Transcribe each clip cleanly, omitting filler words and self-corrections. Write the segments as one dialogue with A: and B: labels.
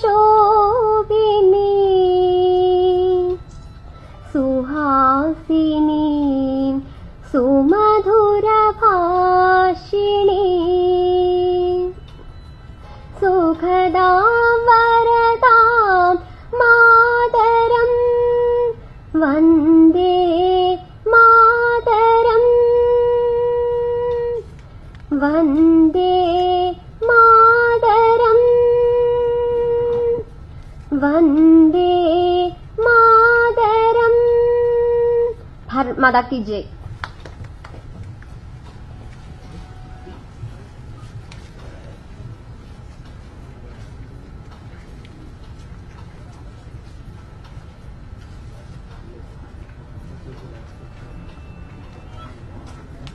A: ശോഭിനി സുഹാസിനി സുമധുരഭാഷിണി സുഖദാം വരദാം മാതരം വന്ദേ മാതരം വന്ദേ മാതരം വന്ദേ മാതരം. ഭാരത് മാതാ കി ജയ്.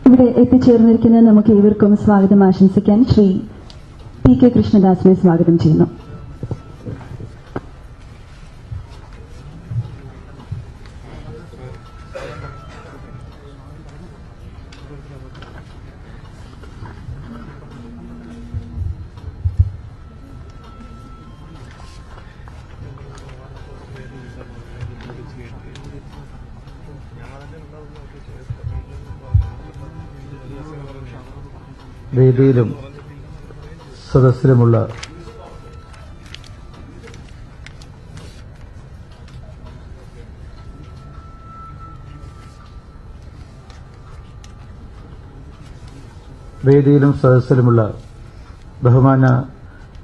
B: ഇവിടെ എത്തിച്ചേർന്നിരിക്കുന്ന നമുക്ക് ഏവർക്കും സ്വാഗതം ആശംസിക്കാൻ ശ്രീ പി കെ കൃഷ്ണദാസിനെ സ്വാഗതം ചെയ്യുന്നു.
C: വേദിയിലും സദസ്സിലുമുള്ള ബഹുമാന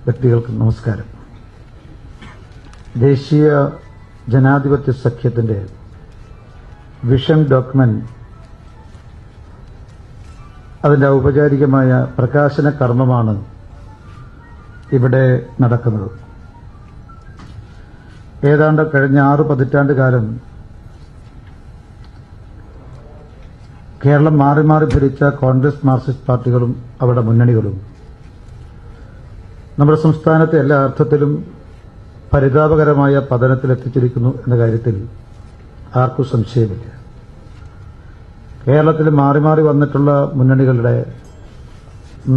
C: വ്യക്തികൾക്ക് നമസ്കാരം. ദേശീയ ജനാധിപത്യ സഖ്യത്തിന്റെ വിഷൻ ഡോക്യുമെന്റ് അതിന്റെ ഔപചാരികമായ പ്രകാശന കർമ്മമാണ് ഇവിടെ നടക്കുന്നത്. ഏതാണ്ട് കഴിഞ്ഞ 6 പതിറ്റാണ്ട് കാലം കേരളം മാറി മാറി ഭരിച്ച കോൺഗ്രസ് മാർക്സിസ്റ്റ് പാർട്ടികളും അവരുടെ മുന്നണികളും നമ്മുടെ സംസ്ഥാനത്തെ എല്ലാ അർത്ഥത്തിലും പരിതാപകരമായ പതനത്തിലെത്തിച്ചിരിക്കുന്നു എന്ന കാര്യത്തിൽ ആർക്കും സംശയമില്ല. കേരളത്തിൽ മാറി മാറി വന്നിട്ടുള്ള മുന്നണികളുടെ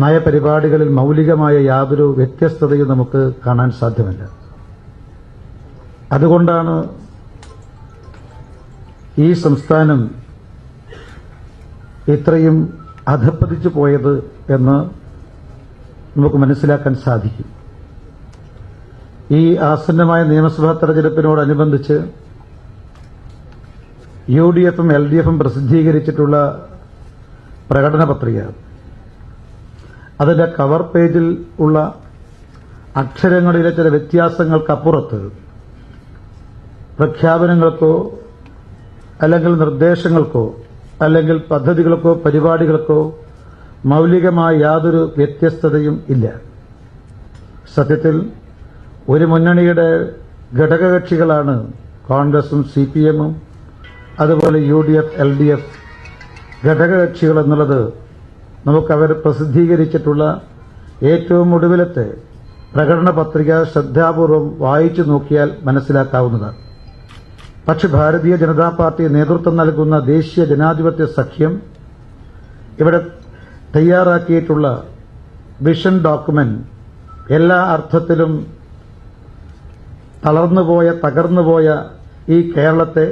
C: നയപരിപാടികളിൽ മൌലികമായ യാതൊരു വ്യത്യസ്തതയും നമുക്ക് കാണാൻ സാധ്യമല്ല. അതുകൊണ്ടാണ് ഈ സംസ്ഥാനം ഇത്രയും അധപ്പതിച്ചു പോയത് എന്ന് നമുക്ക് മനസ്സിലാക്കാൻ സാധിക്കും. ഈ ആസന്നമായ നിയമസഭാ തെരഞ്ഞെടുപ്പിനോടനുബന്ധിച്ച് UDFും LDFും പ്രസിദ്ധീകരിച്ചിട്ടുള്ള പ്രകടന പത്രിക, അതിന്റെ കവർ പേജിൽ ഉള്ള അക്ഷരങ്ങളിലെ ചില വ്യത്യാസങ്ങൾക്കപ്പുറത്ത് പ്രഖ്യാപനങ്ങൾക്കോ അല്ലെങ്കിൽ നിർദ്ദേശങ്ങൾക്കോ അല്ലെങ്കിൽ പദ്ധതികൾക്കോ പരിപാടികൾക്കോ മൌലികമായ യാതൊരു വ്യത്യസ്തതയും ഇല്ല. സത്യത്തിൽ ഒരു മുന്നണിയുടെ ഘടകകക്ഷികളാണ് കോൺഗ്രസും CPMും അതുപോലെ UDF LDF ഘടകകക്ഷികൾ എന്നുള്ളത് നമുക്കവർ പ്രസിദ്ധീകരിച്ചിട്ടുള്ള ഏറ്റവും ഒടുവിലത്തെ പ്രകടന പത്രിക ശ്രദ്ധാപൂർവം വായിച്ചു നോക്കിയാൽ മനസ്സിലാക്കാവുന്നതാണ്. പക്ഷെ ഭാരതീയ ജനതാ പാർട്ടി നേതൃത്വം നൽകുന്ന ദേശീയ ജനാധിപത്യ സഖ്യം ഇവിടെ തയ്യാറാക്കിയിട്ടുള്ള വിഷൻ ഡോക്യുമെന്റ് എല്ലാ അർത്ഥത്തിലും തകർന്നുപോയ ഈ കേരളത്തെ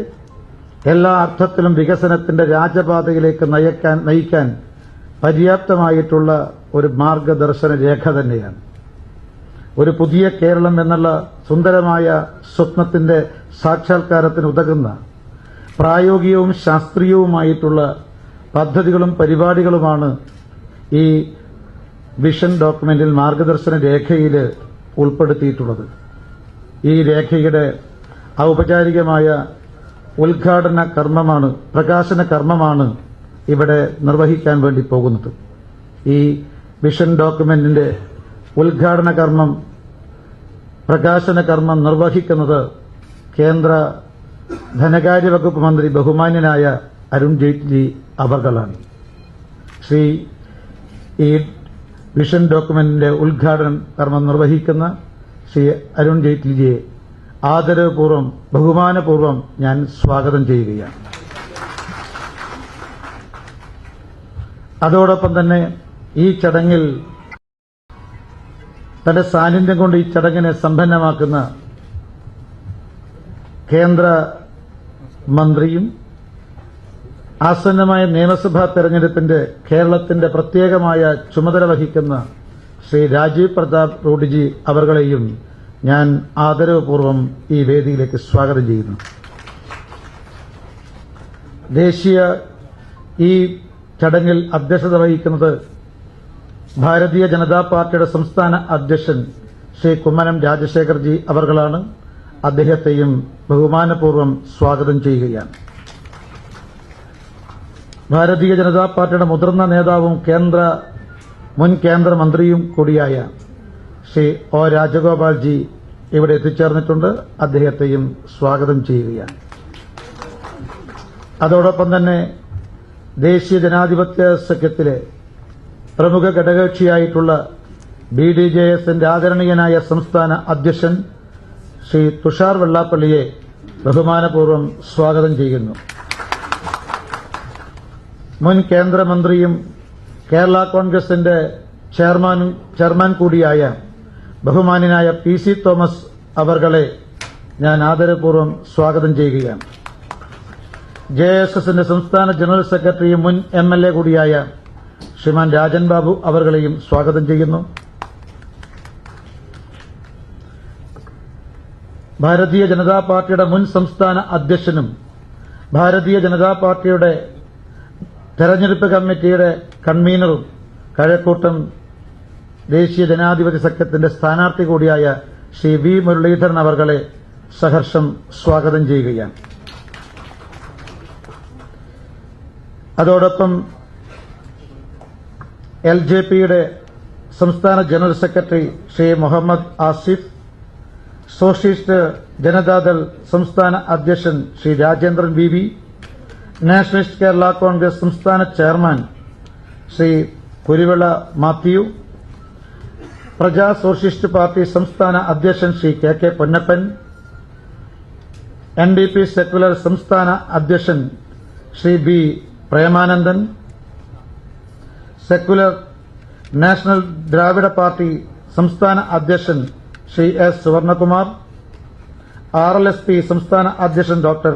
C: എല്ലാ അർത്ഥത്തിലും വികസനത്തിന്റെ രാജപാതയിലേക്ക് നയിക്കാൻ പര്യാപ്തമായിട്ടുള്ള ഒരു മാർഗദർശന രേഖ തന്നെയാണ്. ഒരു പുതിയ കേരളം എന്നുള്ള സുന്ദരമായ സ്വപ്നത്തിന്റെ സാക്ഷാത്കാരത്തിന് ഉതകുന്ന പ്രായോഗികവും ശാസ്ത്രീയവുമായിട്ടുള്ള പദ്ധതികളും പരിപാടികളുമാണ് ഈ വിഷൻ ഡോക്യുമെന്റിൽ മാർഗദർശന രേഖയിൽ ഉൾപ്പെടുത്തിയിട്ടുള്ളത്. ഈ രേഖയുടെ ഔപചാരികമായ ഉദ്ഘാടന കർമ്മമാണ്, പ്രകാശന കർമ്മമാണ് ഇവിടെ നിർവഹിക്കാൻ വേണ്ടി പോകുന്നത്. ഈ വിഷൻ ഡോക്യുമെന്റിന്റെ ഉദ്ഘാടന കർമ്മം, പ്രകാശന കർമ്മം നിർവഹിക്കുന്നത് കേന്ദ്ര ധനകാര്യ വകുപ്പ് മന്ത്രി ബഹുമാന്യനായ അരുൺ ജെയ്റ്റ്ലി അവർകളാണ്. ഈ വിഷൻ ഡോക്യുമെന്റിന്റെ ഉദ്ഘാടന കർമ്മം നിർവഹിക്കുന്ന ശ്രീ അരുൺ ജെയ്റ്റ്ലിയെ ആദരവപൂർവ്വം ബഹുമാനപൂർവ്വം ഞാൻ സ്വാഗതം ചെയ്യുകയാണ്. അതോടൊപ്പം തന്നെ ഈ ചടങ്ങിൽ തന്റെ സാന്നിധ്യം കൊണ്ട് ഈ ചടങ്ങിനെ സമ്പന്നമാക്കുന്ന കേന്ദ്ര മന്ത്രിയും ആസന്നമായ നിയമസഭാ തെരഞ്ഞെടുപ്പിന്റെ കേരളത്തിന്റെ പ്രത്യേകമായ ചുമതല വഹിക്കുന്ന ശ്രീ രാജീവ് പ്രതാപ് റൂഡിജി അവർകളെയും ഞാൻ ആദരവപൂർവ്വം ഈ വേദിയിലേക്ക് സ്വാഗതം ചെയ്യുന്നു. ദേശീയ ഈ ചടങ്ങിൽ അധ്യക്ഷത വഹിക്കുന്നത് ഭാരതീയ ജനതാ പാർട്ടിയുടെ സംസ്ഥാന അധ്യക്ഷൻ ശ്രീ കുമ്മനം രാജശേഖർജി അവർകളാണ്. അദ്ദേഹത്തെയും ബഹുമാനപൂർവ്വം സ്വാഗതം ചെയ്യുകയാണ്. ഭാരതീയ ജനതാ പാർട്ടിയുടെ മുതിർന്ന നേതാവും മുൻ കേന്ദ്രമന്ത്രിയും കൂടിയായ ശ്രീ ഒ രാജഗോപാൽജി ഇവിടെ എത്തിച്ചേർന്നിട്ടുണ്ട്. അദ്ദേഹത്തെയും സ്വാഗതം ചെയ്യുകയാണ്. അതോടൊപ്പം തന്നെ ദേശീയ ജനാധിപത്യ സഖ്യത്തിലെ പ്രമുഖ ഘടകകക്ഷിയായിട്ടുള്ള BDJSന്റെ ആദരണീയനായ സംസ്ഥാന അധ്യക്ഷൻ ശ്രീ തുഷാർ വെള്ളാപ്പള്ളിയെ ബഹുമാനപൂർവ്വം സ്വാഗതം ചെയ്യുന്നു. മുൻ കേന്ദ്രമന്ത്രിയും കേരള കോൺഗ്രസിന്റെ ചെയർമാൻ കൂടിയായ ബഹുമാന്യനായ PC തോമസ് അവർകളെ ഞാൻ ആദരപൂർവ്വം സ്വാഗതം ചെയ്യുകയാണ്. JSSന്റെ സംസ്ഥാന ജനറൽ സെക്രട്ടറിയും മുൻ MLA കൂടിയായ ശ്രീമാൻ രാജൻ ബാബു അവർകളെയും സ്വാഗതം ചെയ്യുന്നു. ഭാരതീയ ജനതാ പാർട്ടിയുടെ മുൻ സംസ്ഥാന അധ്യക്ഷനും ഭാരതീയ ജനതാ പാർട്ടിയുടെ തെരഞ്ഞെടുപ്പ് കമ്മിറ്റിയുടെ കൺവീനറും കഴക്കൂട്ടം ദേശീയ ജനാധിപത്യ സഖ്യത്തിന്റെ സ്ഥാനാർത്ഥി കൂടിയായ ശ്രീ V മുരളീധരൻ അവർകളെ സഹർഷം സ്വാഗതം ചെയ്യുകയാണ്. അതോടൊപ്പം LJPയുടെ സംസ്ഥാന general secretary Shri Muhammad Asif, socialist Janata Dal സംസ്ഥാന അധ്യക്ഷൻ ശ്രീ രാജേന്ദ്രൻ VV, നാഷണലിസ്റ്റ് കേരള കോൺഗ്രസ് സംസ്ഥാന chairman Shri Kuruvila Mathew, Praja socialist party സംസ്ഥാന അധ്യക്ഷൻ Shri KK Ponnappan, NDP secular സംസ്ഥാന അധ്യക്ഷൻ Shri B Premanandan, secular national Dravida party സംസ്ഥാന അധ്യക്ഷൻ ശ്രീ S സുവർണകുമാർ, RLSP സംസ്ഥാന അധ്യക്ഷൻ ഡോക്ടർ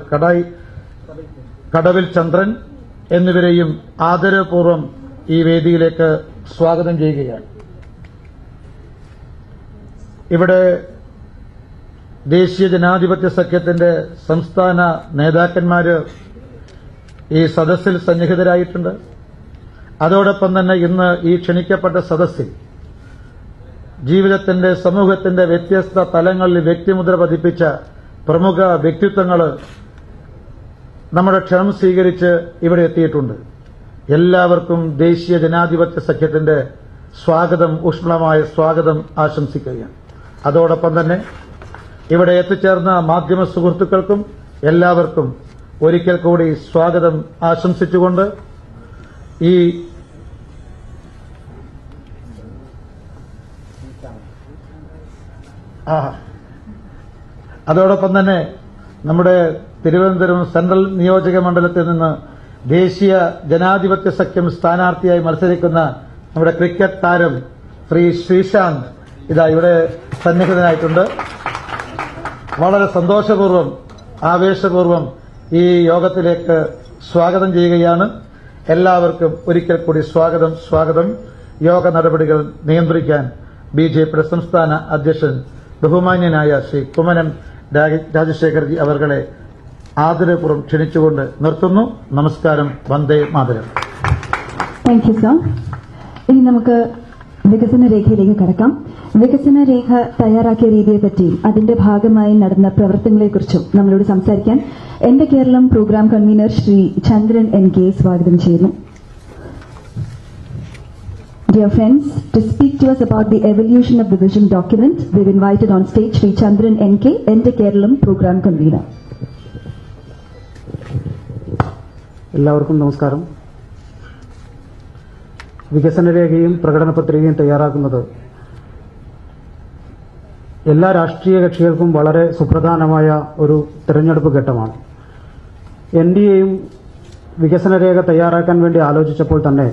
C: കടവിൽ ചന്ദ്രൻ എന്നിവരെയും ആദരപൂർവ്വം ഈ വേദിയിലേക്ക് സ്വാഗതം ചെയ്യുകയാണ്. ഇവിടെ ദേശീയ ജനാധിപത്യ സഖ്യത്തിന്റെ സംസ്ഥാന നേതാക്കന്മാര് ഈ സദസ്സിൽ സന്നിഹിതരായിട്ടുണ്ട്. അതോടൊപ്പം തന്നെ ഇന്ന് ഈ ക്ഷണിക്കപ്പെട്ട സദസ്സിൽ ജീവിതത്തിന്റെ സമൂഹത്തിന്റെ വ്യത്യസ്ത തലങ്ങളിൽ വ്യക്തിമുദ്ര പതിപ്പിച്ച പ്രമുഖ വ്യക്തിത്വങ്ങൾ നമ്മുടെ ക്ഷണം സ്വീകരിച്ച് ഇവിടെ എത്തിയിട്ടുണ്ട്. എല്ലാവർക്കും ദേശീയ ജനാധിപത്യ സഖ്യത്തിന്റെ ഊഷ്മളമായ സ്വാഗതം ആശംസിക്കുകയാണ്. അതോടൊപ്പം തന്നെ ഇവിടെ എത്തിച്ചേർന്ന മാധ്യമ സുഹൃത്തുക്കൾക്കും എല്ലാവർക്കും ഒരിക്കൽ കൂടി സ്വാഗതം ആശംസിച്ചുകൊണ്ട് ഈ അതോടൊപ്പം തന്നെ നമ്മുടെ തിരുവനന്തപുരം സെൻട്രൽ നിയോജക മണ്ഡലത്തിൽ നിന്ന് ദേശീയ ജനാധിപത്യ സഖ്യം സ്ഥാനാർത്ഥിയായി മത്സരിക്കുന്ന നമ്മുടെ ക്രിക്കറ്റ് താരം ശ്രീ ശ്രീശാന്ത് ഇവിടെ സന്നിഹിതനായിട്ടുണ്ട്. വളരെ സന്തോഷപൂർവ്വം ആവേശപൂർവ്വം ഈ യോഗത്തിലേക്ക് സ്വാഗതം ചെയ്യുകയാണ്. എല്ലാവർക്കും ഒരിക്കൽ കൂടി സ്വാഗതം. യോഗ നടപടികൾ നിയന്ത്രിക്കാൻ BJPയുടെ സംസ്ഥാന അധ്യക്ഷൻ ബഹുമാന്യനായ ശ്രീ കുമ്മനം രാജശേഖർജി അവർകളെ ആദരപൂർവ്വം ക്ഷണിച്ചുകൊണ്ട് നിർത്തുന്നു. നമസ്കാരം. Vande Mataram.
B: Thank you sir. ഇനി നമുക്ക് വികസന രേഖയിലേക്ക് കടക്കാം. വികസന രേഖ തയ്യാറാക്കിയ രീതിയെപ്പറ്റിയും അതിന്റെ ഭാഗമായി നടന്ന പ്രവർത്തനങ്ങളെക്കുറിച്ചും നമ്മളോട് സംസാരിക്കാൻ എന്റെ കേരളം പ്രോഗ്രാം കൺവീനർ ശ്രീ ചന്ദ്രൻ NK സ്വാഗതം ചെയ്യുന്നു. Dear friends, to speak to us about the evolution of the vision document, we've invited on stage Sri Chandran NK, Ente Kerala Program Convener.
D: എല്ലാവർക്കും നമസ്കാരം. വികസനരേഖയും പ്രകടന പത്രികയും തയ്യാറാക്കുന്നത് എല്ലാ രാഷ്ട്രീയ കക്ഷികൾക്കും വളരെ സുപ്രധാനമായ ഒരു തെരഞ്ഞെടുപ്പ് ഘട്ടമാണ്. NDAയും വികസനരേഖ തയ്യാറാക്കാൻ വേണ്ടി ആലോചിച്ചപ്പോൾ തന്നെ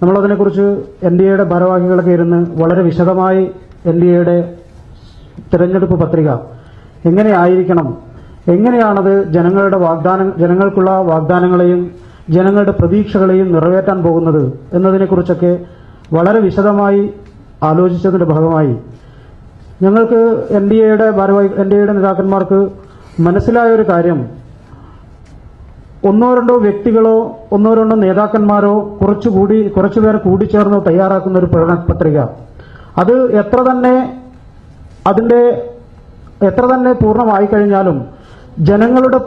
D: നമ്മളതിനെക്കുറിച്ച് NDAയുടെ ഭാരവാഹികളൊക്കെ ഇരുന്ന് വളരെ വിശദമായി NDAയുടെ തിരഞ്ഞെടുപ്പ് പത്രിക എങ്ങനെയായിരിക്കണം, എങ്ങനെയാണത് ജനങ്ങൾക്കുള്ള വാഗ്ദാനങ്ങളെയും ജനങ്ങളുടെ പ്രതീക്ഷകളെയും നിറവേറ്റാൻ പോകുന്നത് എന്നതിനെക്കുറിച്ചൊക്കെ വളരെ വിശദമായി ആലോചിച്ചതിന്റെ ഭാഗമായി ഞങ്ങൾക്ക് NDAയുടെ നേതാക്കന്മാർക്ക് മനസ്സിലായ ഒരു കാര്യം, ഒന്നോ രണ്ടോ വ്യക്തികളോ ഒന്നോ രണ്ടോ നേതാക്കന്മാരോ കുറച്ചുപേർ കൂടിച്ചേർന്ന് തയ്യാറാക്കുന്ന ഒരു പ്രകടന പത്രിക, അത് എത്ര തന്നെ പൂർണ്ണമായി കഴിഞ്ഞാലും ജനങ്ങളുടെ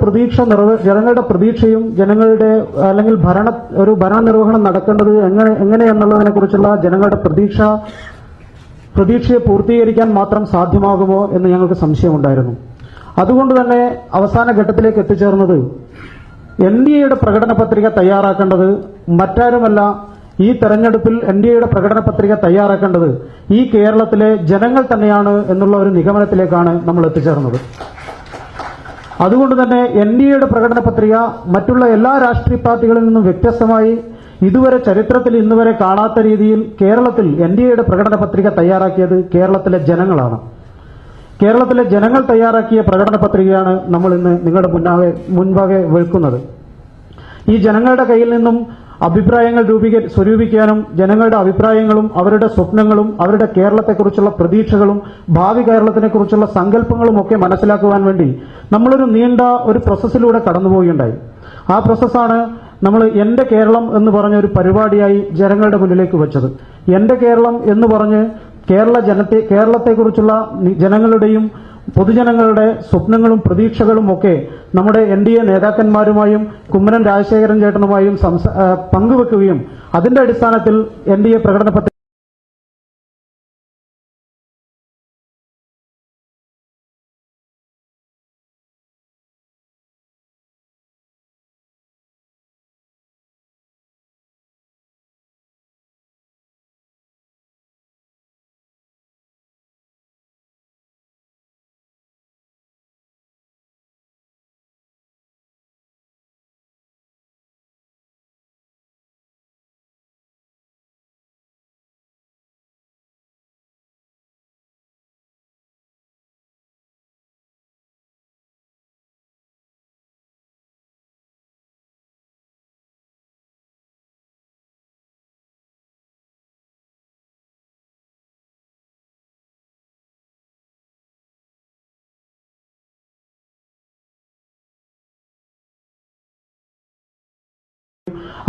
D: പ്രതീക്ഷയും അല്ലെങ്കിൽ ഭരണനിർവഹണം നടക്കേണ്ടത് എങ്ങനെയെന്നുള്ളതിനെ കുറിച്ചുള്ള ജനങ്ങളുടെ പ്രതീക്ഷയെ പൂർത്തീകരിക്കാൻ മാത്രം സാധ്യമാകുമോ എന്ന് ഞങ്ങൾക്ക് സംശയമുണ്ടായിരുന്നു. അതുകൊണ്ട് തന്നെ അവസാന ഘട്ടത്തിലേക്ക് എത്തിച്ചേർന്നത് NDAയുടെ പ്രകടന പത്രിക തയ്യാറാക്കേണ്ടത് മറ്റാരുമല്ല, ഈ തെരഞ്ഞെടുപ്പിൽ NDAയുടെ പ്രകടന പത്രിക തയ്യാറാക്കേണ്ടത് ഈ കേരളത്തിലെ ജനങ്ങൾ തന്നെയാണ് എന്നുള്ള ഒരു നിഗമനത്തിലേക്കാണ് നമ്മൾ എത്തിച്ചേർന്നത്. അതുകൊണ്ട് തന്നെ NDAയുടെ പ്രകടന പത്രിക മറ്റുള്ള എല്ലാ രാഷ്ട്രീയ പാർട്ടികളിൽ നിന്നും വ്യത്യസ്തമായി ഇതുവരെ ചരിത്രത്തിൽ ഇന്നുവരെ കാണാത്ത രീതിയിൽ കേരളത്തിൽ NDAയുടെ പ്രകടന പത്രിക തയ്യാറാക്കിയത് കേരളത്തിലെ ജനങ്ങളാണ്. കേരളത്തിലെ ജനങ്ങൾ തയ്യാറാക്കിയ പ്രകടന പത്രികയാണ് നമ്മൾ ഇന്ന് നിങ്ങളുടെ മുൻപാകെ വെക്കുന്നത്. ഈ ജനങ്ങളുടെ കയ്യിൽ നിന്നും അഭിപ്രായങ്ങൾ സ്വരൂപിക്കാനും ജനങ്ങളുടെ അഭിപ്രായങ്ങളും അവരുടെ സ്വപ്നങ്ങളും അവരുടെ കേരളത്തെക്കുറിച്ചുള്ള പ്രതീക്ഷകളും ഭാവി കേരളത്തിനെക്കുറിച്ചുള്ള സങ്കല്പങ്ങളും ഒക്കെ മനസ്സിലാക്കുവാൻ വേണ്ടി നമ്മളൊരു നീണ്ട ഒരു പ്രോസസ്സിലൂടെ കടന്നുപോവുകയുണ്ടായി. ആ പ്രോസസ്സാണ് നമ്മൾ എന്റെ കേരളം എന്ന് പറഞ്ഞ ഒരു പരിപാടിയായി ജനങ്ങളുടെ മുന്നിലേക്ക് വെച്ചത്. എന്റെ കേരളം എന്ന് പറഞ്ഞ് കേരളത്തെക്കുറിച്ചുള്ള ജനങ്ങളുടെയും പൊതുജനങ്ങളുടെ സ്വപ്നങ്ങളും പ്രതീക്ഷകളും ഒക്കെ നമ്മുടെ NDA നേതാക്കന്മാരുമായും കുമ്മനം രാജശേഖരൻ ചേട്ടനുമായും പങ്കുവെക്കുകയും അതിന്റെ അടിസ്ഥാനത്തിൽ NDA പ്രകടന പത്രിക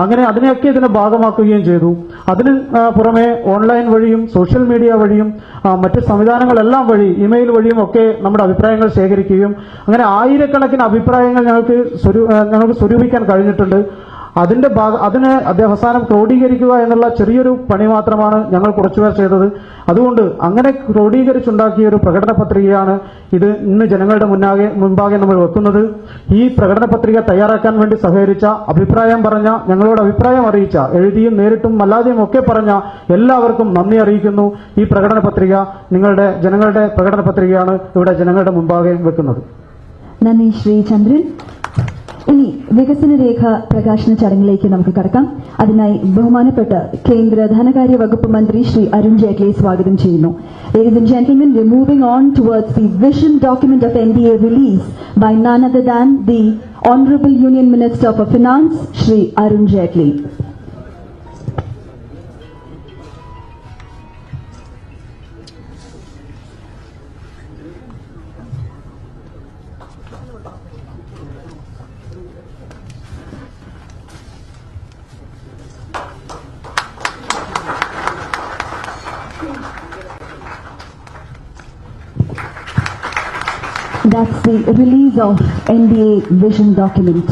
D: അങ്ങനെ അതിനെയൊക്കെ ഇതിനെ ഭാഗമാക്കുകയും ചെയ്തു. അതിന് പുറമെ ഓൺലൈൻ വഴിയും സോഷ്യൽ മീഡിയ വഴിയും മറ്റ് സംവിധാനങ്ങളെല്ലാം വഴി ഇമെയിൽ വഴിയും ഒക്കെ നമ്മുടെ അഭിപ്രായങ്ങൾ ശേഖരിക്കുകയും അങ്ങനെ ആയിരക്കണക്കിന് അഭിപ്രായങ്ങൾ ഞങ്ങൾക്ക് സ്വരൂപിക്കാൻ കഴിഞ്ഞിട്ടുണ്ട്. അതിനെ അവസാനം ക്രോഡീകരിക്കുക എന്നുള്ള ചെറിയൊരു പണി മാത്രമാണ് ഞങ്ങൾ കുറച്ചുപേർ ചെയ്തത്. അതുകൊണ്ട് അങ്ങനെ ക്രോഡീകരിച്ചുണ്ടാക്കിയ ഒരു പ്രകടന പത്രികയാണ് ഇത് ഇന്ന് ജനങ്ങളുടെ മുൻപാകെ നമ്മൾ വെക്കുന്നത്. ഈ പ്രകടന പത്രിക തയ്യാറാക്കാൻ വേണ്ടി സഹകരിച്ച, അഭിപ്രായം പറഞ്ഞ, ഞങ്ങളോട് അഭിപ്രായം അറിയിച്ച, എഴുതിയും നേരിട്ടും അല്ലാതെയും ഒക്കെ പറഞ്ഞ എല്ലാവർക്കും നന്ദി അറിയിക്കുന്നു. ഈ പ്രകടന പത്രിക ജനങ്ങളുടെ പ്രകടന പത്രികയാണ് ഇവിടെ ജനങ്ങളുടെ മുൻപാകെ വെക്കുന്നത്.
B: നന്ദി ശ്രീ ചന്ദ്രൻ. ഇനി വികസന രേഖ പ്രകാശന ചടങ്ങിലേക്ക് നമുക്ക് കടക്കാം. അതിനായി ബഹുമാനപ്പെട്ട കേന്ദ്ര ധനകാര്യ വകുപ്പ് മന്ത്രി ശ്രീ അരുൺ ജെയ്റ്റ്ലിയെ സ്വാഗതം ചെയ്യുന്നു. Ladies and gentlemen, we are moving on towards the vision document of NDA release by none other than the Honorable Union Minister for Finance, Shri Arun Jaitley. That's the release of NDA vision document.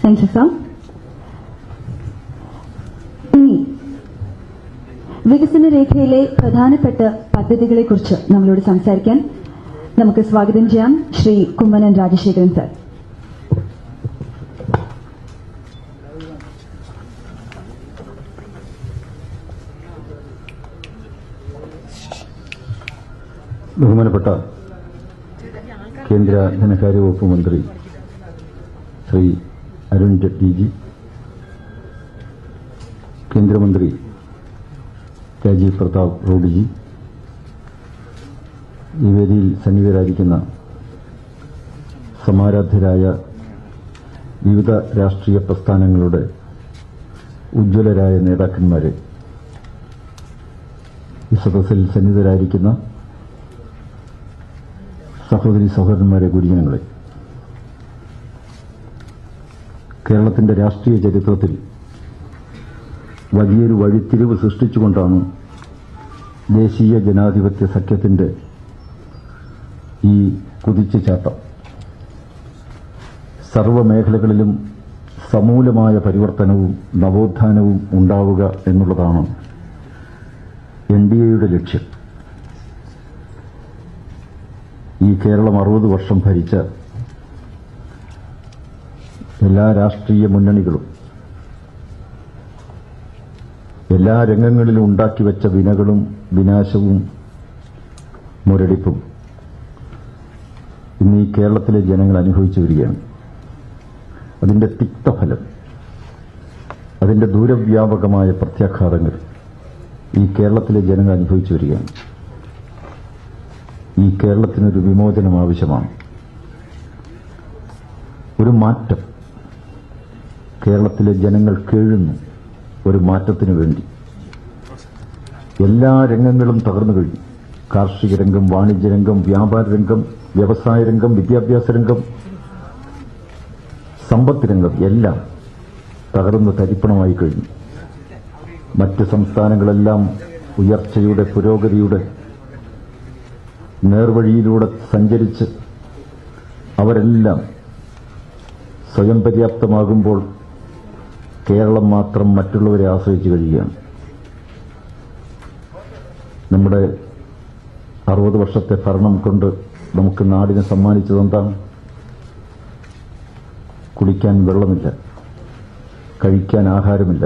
B: Thank you, sir. വികസന രേഖയിലെ പ്രധാനപ്പെട്ട പദ്ധതികളെക്കുറിച്ച് നമ്മളോട് സംസാരിക്കാൻ നമുക്ക് സ്വാഗതം ചെയ്യാം Shri Kummanam Rajasekharan sir.
E: ബഹുമാനപ്പെട്ട കേന്ദ്ര ധനകാര്യ വകുപ്പ് മന്ത്രി ശ്രീ അരുൺ ജെയ്റ്റ്ലിജി, കേന്ദ്രമന്ത്രി രാജീവ് പ്രതാപ് റൂഡിജി, ഈ വേദിയിൽ സന്നിഹിതരായിരിക്കുന്ന സമാരാധ്യരായ വിവിധ രാഷ്ട്രീയ പ്രസ്ഥാനങ്ങളുടെ ഉജ്ജ്വലരായ നേതാക്കന്മാരെ, ഈ സദസ്സിൽ സന്നിഹിതരായിരിക്കുന്ന സഹോദരി സഹോദരന്മാരെ, ഗുരുജനങ്ങളെ, കേരളത്തിന്റെ രാഷ്ട്രീയ ചരിത്രത്തിൽ വലിയൊരു വഴിത്തിരിവ് സൃഷ്ടിച്ചുകൊണ്ടാണ് ദേശീയ ജനാധിപത്യ സഖ്യത്തിന്റെ ഈ കുതിച്ചുചാട്ടം. സർവ്വമേഖലകളിലും സമൂലമായ പരിവർത്തനവും നവോത്ഥാനവും ഉണ്ടാവുക എന്നുള്ളതാണ് എൻഡിഎയുടെ ലക്ഷ്യം. ഈ കേരളം 60 വർഷം ഭരിച്ച എല്ലാ രാഷ്ട്രീയ മുന്നണികളും എല്ലാ രംഗങ്ങളിലും ഉണ്ടാക്കിവെച്ച വിനകളും വിനാശവും മുരടിപ്പും ഇന്ന് ഈ കേരളത്തിലെ ജനങ്ങൾ അനുഭവിച്ചു വരികയാണ്. അതിന്റെ തിക്തഫലം, അതിന്റെ ദൂരവ്യാപകമായ പ്രത്യാഘാതങ്ങൾ ഈ കേരളത്തിലെ ജനങ്ങൾ അനുഭവിച്ചു വരികയാണ്. ഈ കേരളത്തിനൊരു വിമോചനം ആവശ്യമാണ്, ഒരു മാറ്റം. കേരളത്തിലെ ജനങ്ങൾ കേഴുന്നു ഒരു മാറ്റത്തിനു വേണ്ടി. എല്ലാ രംഗങ്ങളും തകർന്നു കഴിഞ്ഞു. കാർഷിക രംഗം, വാണിജ്യ രംഗം, വ്യാപാര രംഗം, വ്യവസായ രംഗം, വിദ്യാഭ്യാസ രംഗം, സമ്പദ് രംഗം എല്ലാം തകർന്ന് തരിപ്പണമായി കഴിഞ്ഞു. മറ്റ് സംസ്ഥാനങ്ങളെല്ലാം ഉയർച്ചയുടെ, പുരോഗതിയുടെ നേർവഴിയിലൂടെ സഞ്ചരിച്ച് അവരെല്ലാം സ്വയം പര്യാപ്തമാകുമ്പോൾ കേരളം മാത്രം മറ്റുള്ളവരെ ആശ്രയിച്ചു കഴിയുകയാണ്. നമ്മുടെ 60 വർഷത്തെ ഭരണം കൊണ്ട് നമുക്ക് നാടിനെ സമ്മാനിച്ചതെന്താണ്? കുടിക്കാൻ വെള്ളമില്ല, കഴിക്കാൻ ആഹാരമില്ല,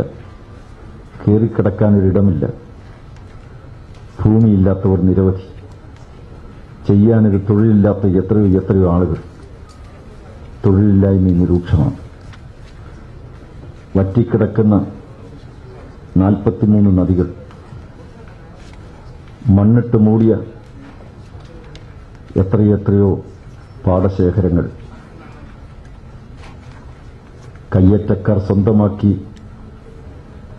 E: കയറിക്കിടക്കാനൊരിടമില്ല, ഭൂമിയില്ലാത്തവർ നിരവധി, ചെയ്യാനൊരു തൊഴിലില്ലാത്ത എത്രയോ എത്രയോ ആളുകൾ. തൊഴിലില്ലായ്മ ഇന്ന് രൂക്ഷമാണ്. വറ്റിക്കിടക്കുന്ന 43 നദികൾ, മണ്ണിട്ട് മൂടിയ എത്രയെത്രയോ പാടശേഖരങ്ങൾ, കയ്യേറ്റക്കാർ സ്വന്തമാക്കി